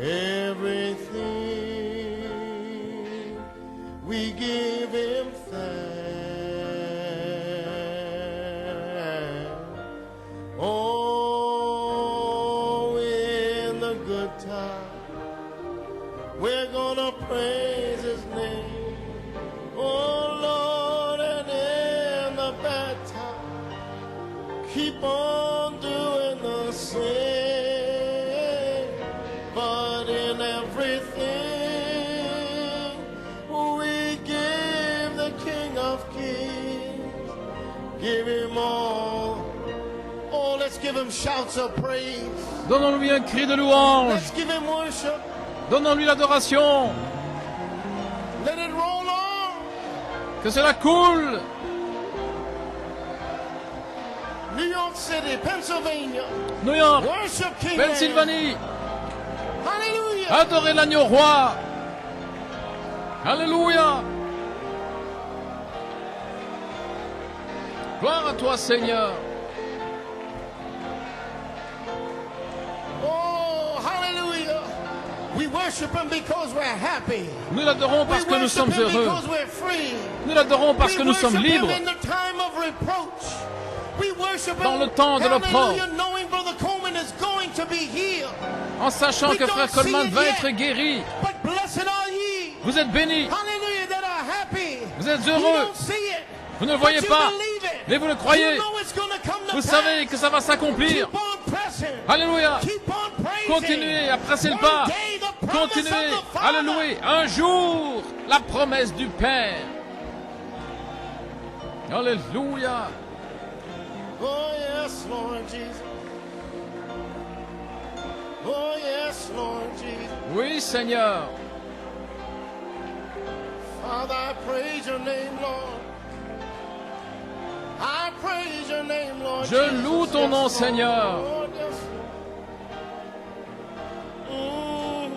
everything, we give him thanks. Oh, in the good time, we're gonna praise his name. Oh, Lord, and in the bad time, keep on doing the same. But in everything, we give the King of Kings, give him all. Oh, let's give him shouts of praise. Donnons-lui un cri de louange. Let's give him worship. Donnons-lui l'adoration. Let it roll on. Que cela coule. New York City, Pennsylvania. New York, Worship King. Pennsylvanie. Hallelujah. Adorez l'agneau roi. Alléluia. Gloire à toi, Seigneur. Oh, hallelujah. We worship him because we're happy. Nous l'adorons parce We que nous worship sommes him heureux. because we're free. Nous l'adorons parce que We nous sommes worship him libres. in the time of reproach. We worship Dans him, le temps de l'opprobre. hallelujah, knowing Brother Coleman is going to be healed. En sachant que frère Coleman va être guéri. But blessed are ye, Vous êtes bénis. hallelujah, that are happy. Vous êtes You heureux. don't see it, Vous ne le but voyez you pas. believe it. Mais vous le croyez. You know it's gonna come to Vous pass. savez que ça va s'accomplir. Keep on pressing. Alléluia. Keep on praising. Continuez à presser le One pas. day the promise Continuez of the à le Father. louer. Un jour, la promesse du Père. Alléluia. Oh yes, Lord Jesus. Oh yes, Lord Jesus. Oui, Seigneur. Father, I praise your name, Lord. I praise your name, Lord. Je Jesus. loue ton Yes, nom, Lord. Seigneur. Lord, yes, Lord.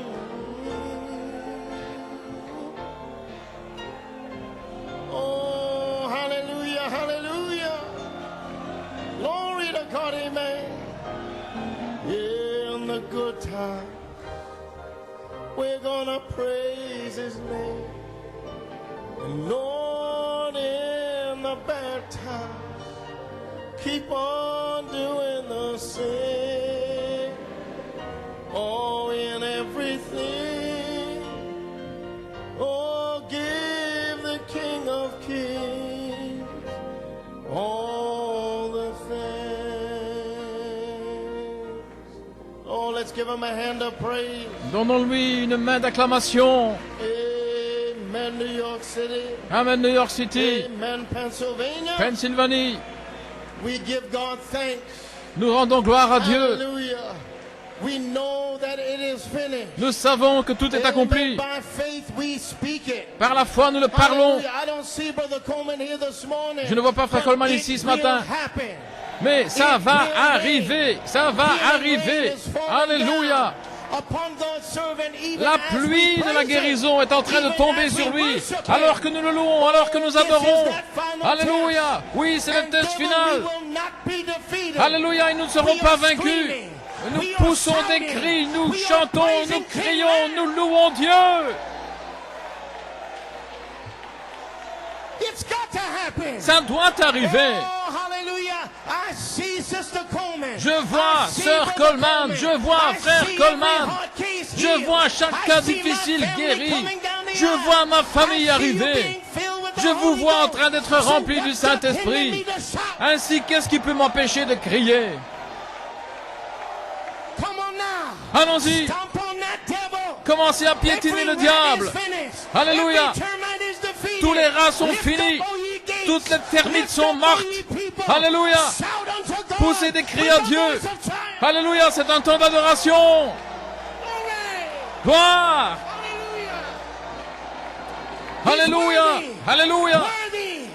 Oh, hallelujah, hallelujah. Glory to God, amen. In the good time, we're gonna praise his name. And Lord, in the bad times, keep on doing the same. Oh, in everything, oh, give the King of Kings all the thanks. Oh, let's give him a hand of praise. Donnons-lui une main d'acclamation. Amen, New York City. Amen, New York City. Amen, Pennsylvania. Pennsylvanie. We give God thanks. Nous rendons gloire à Dieu. Hallelujah. We know that it is finished. Nous savons que tout est accompli. Amen. By faith we speak it. Par la foi, nous le parlons. Hallelujah. I don't see Brother Coleman here this morning. Je ne vois pas Frère but Coleman it ici ce will matin. happen. Mais ça It va will arriver. Ça va Healing rain arriver. is falling Alléluia. down upon God's servant, even La as we pluie de la praise him, guérison est en train de even tomber as we sur lui. worship him. Alors que nous le louons, alors que nous This is adorons. that final Alléluia. test. Oui, c'est le And test devil, final. we will not be defeated. Alléluia, et nous ne serons We pas are vaincus. screaming. Nous We are poussons des shouting. cris, nous We are chantons, praising nous King crions, Man. nous louons Dieu. It's got to happen. Ça doit arriver. Oh, hallelujah. I see Sister Coleman. Je vois I see Sœur Brother Coleman, je vois I Frère see Coleman. every hard case Je healed. vois chaque I cas see my difficile family guéri. coming down the Je aisle. vois ma famille I see you arriver. being filled with the Je vous Holy vois en Ghost. train d'être So remplis du what's Saint-Esprit. hindering me to shout? Ainsi, qu'est-ce qui peut m'empêcher de crier? Come on now. Allons-y, Stomp on that devil. commencez à piétiner le Every diable. rat is finished. Alléluia. Every termite is defeated. Tous les rats sont Lift finis. up, O ye gates. Toutes les termites Lift sont up, O mortes. ye people. Alléluia. Shout unto God Poussez des cris with à the Dieu. voice of triumph. Alléluia, c'est un temps d'adoration. Glory. Gloire. Hallelujah. Alléluia. Alléluia. Worthy.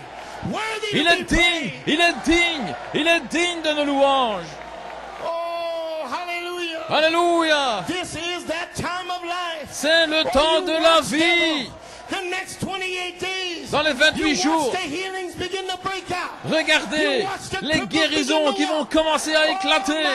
Worthy Il to est be digne, praised. il est digne, il est digne de nos louanges. Oh, hallelujah. Alléluia. This is that time of life. C'est le Oh, temps you de la watch vie. devil. The next 28 days. Dans les 28 you jours, watch the healings begin to break out. regardez les guérisons qui vont commencer à éclater.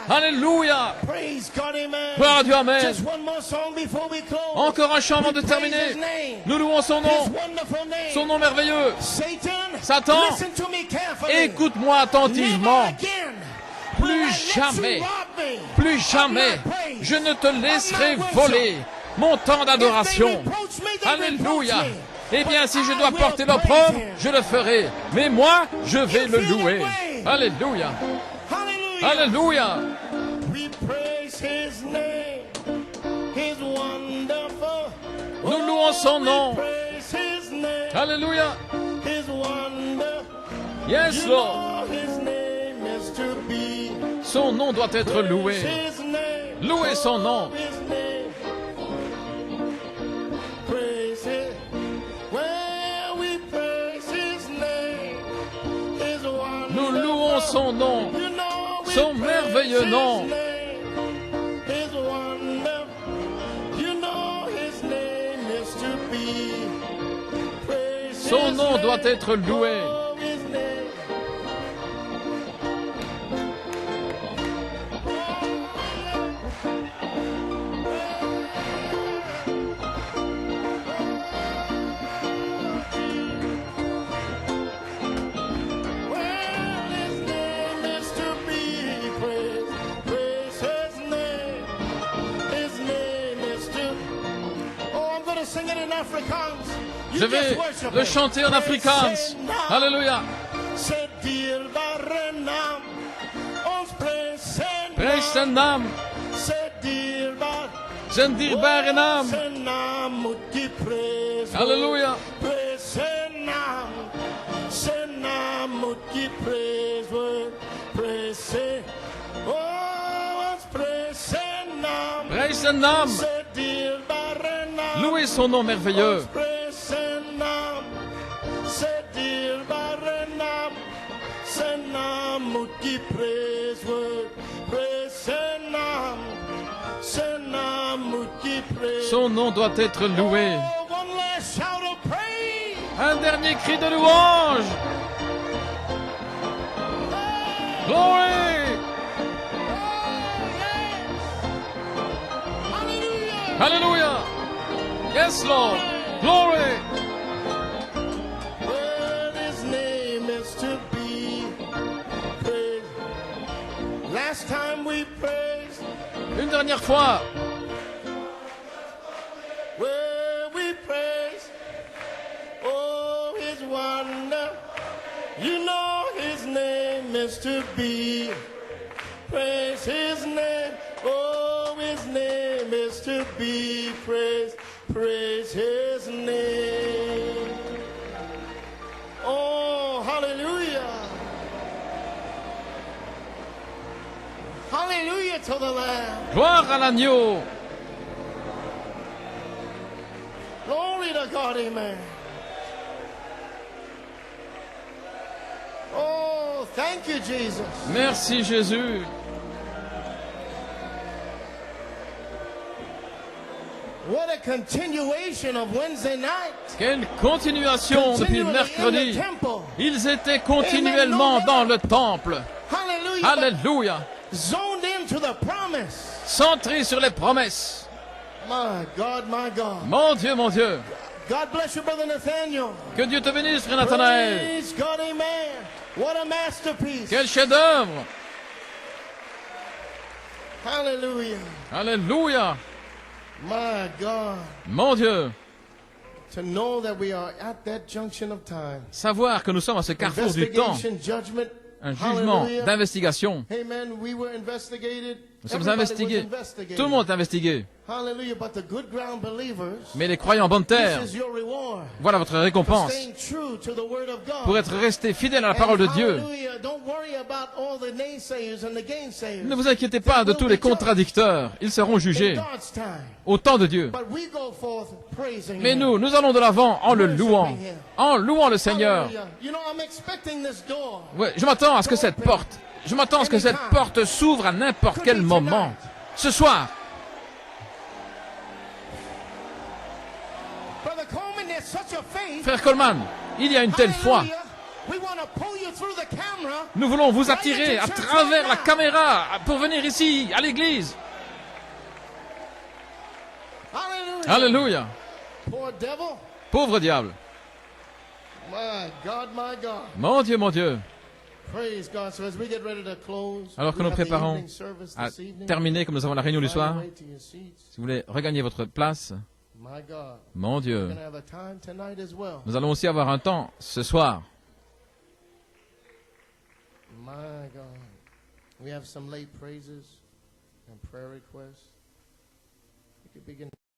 Alléluia. Praise God, amen. Gloire à Dieu, amen. Just one more song before we close. Encore un chant avant de We praise terminer. his name. Nous louons son His nom, wonderful name. son nom merveilleux. Satan, Satan, listen to me carefully. écoute-moi Never attentivement. again will I Plus let jamais, you rob me plus of jamais, my praise, je ne te of my laisserai worship. voler mon temps If they d'adoration. reproach me, they Alléluia. reproach me. Eh bien, si je But dois I will porter praise l'opprobre, him. je le ferai. Mais moi, je vais You le feel that louer. way? Alléluia. Hallelujah. Alléluia. We praise his name. He's wonderful. Nous louons son we nom. praise his name. Alléluia. He's wonderful. Yes, You Lord. know his name is to be. Son nom doit être loué. His name. Louez son nom. His name. Praise it. When we praise his name. His Nous wonderful. louons son nom. You know we Son praise merveilleux his nom. name. His wonderful. You know his name is to be. Praise Son his nom name. doit être loué. Oh, his name. Well, his name is to be praised. Praise his name. His name is to. Oh, I'm going to sing it in Afrikaans. You Je vais just worship le him. chanter en Praise afrikaans. his name. Alléluia. Sy dierbare naam. Ons prys sy Prijs zijn naam. naam, Sy dierbaar. zijn dierbare naam. Sy naam moet geprees word. Halleluja. Prys sy naam. Sy naam moet geprees word. Prys sy. Oh, ons prys sy naam. Prijs zijn naam. Sy dierbare naam. Louez son nom merveilleux. Ons prys sy naam. Sy dierbare naam. Sy naam moet geprees word. Prys sy naam. Sy naam moet geprees. Son nom doit être loué. Oh, one last shout of praise. Un dernier cri de louange. Glory. Hallelujah. Alléluia. Yes, Lord. Glory. Well, his name is to be praised. Last time we praised, Une dernière fois. well, we praised. Oh, his wonder. You know his name is to be. Praise his name. Oh, his name is to be praised. Praise his name. Oh, hallelujah. Hallelujah to the Lamb. Gloire à l'agneau. Glory to God, amen. Oh, thank you, Jesus. Merci Jésus. What a continuation of Wednesday night. Quelle continuation depuis Continually in mercredi. the temple. Ils étaient continuellement dans le temple. Hallelujah. Alléluia. Zoned into the the promise. Centré sur les promesses. My God, my God. Mon Dieu, mon Dieu. God bless you, Brother Nathaniel. Que Dieu te bénisse, frère Nathanaël. Praise God, amen. What a masterpiece. Quel chef-d'œuvre. Hallelujah. Alléluia. My God. Mon Dieu. To know that we are at that junction of time. Savoir que nous sommes à ce carrefour du temps. Investigation, judgment. Un jugement Hallelujah. d'investigation. Amen. We were investigated. Nous sommes Everybody was investigués. investigated. Tout le monde est investigué. Hallelujah. But the good ground believers, Mais les croyants en bonne terre, this is your reward. voilà votre récompense. Staying true to the word of God. Pour être resté fidèle à la parole de Dieu. Hallelujah. Don't worry about all the naysayers and the gainsayers. Ne vous inquiétez pas de tous les contradicteurs. Ils seront In jugés God's time. au temps de Dieu. But we go forth praising Mais Him. nous allons de l'avant en le louant. En louant le Seigneur. Hallelujah. You know, I'm expecting this door. Ouais, je m'attends à ce que cette porte s'ouvre à n'importe quel moment. Ce soir, Brother Coleman, there's such a faith. frère Coleman, il y a une telle foi. Hallelujah. We want to pull you through the camera. Nous voulons vous attirer à travers la caméra pour venir ici, à l'église. Hallelujah. Alléluia. Poor devil. Pauvre diable. My God, my God. Mon Dieu, mon Dieu. Praise God. So as we get ready to close, Alors que we nous have the préparons evening service à this evening. terminer, comme nous avons la réunion du Find soir, your way to your seats. si vous voulez regagner votre place, My God. mon We're Dieu, going to have a time tonight as well. nous allons aussi avoir un temps ce soir. My God. We have some late praises and prayer requests. You could begin.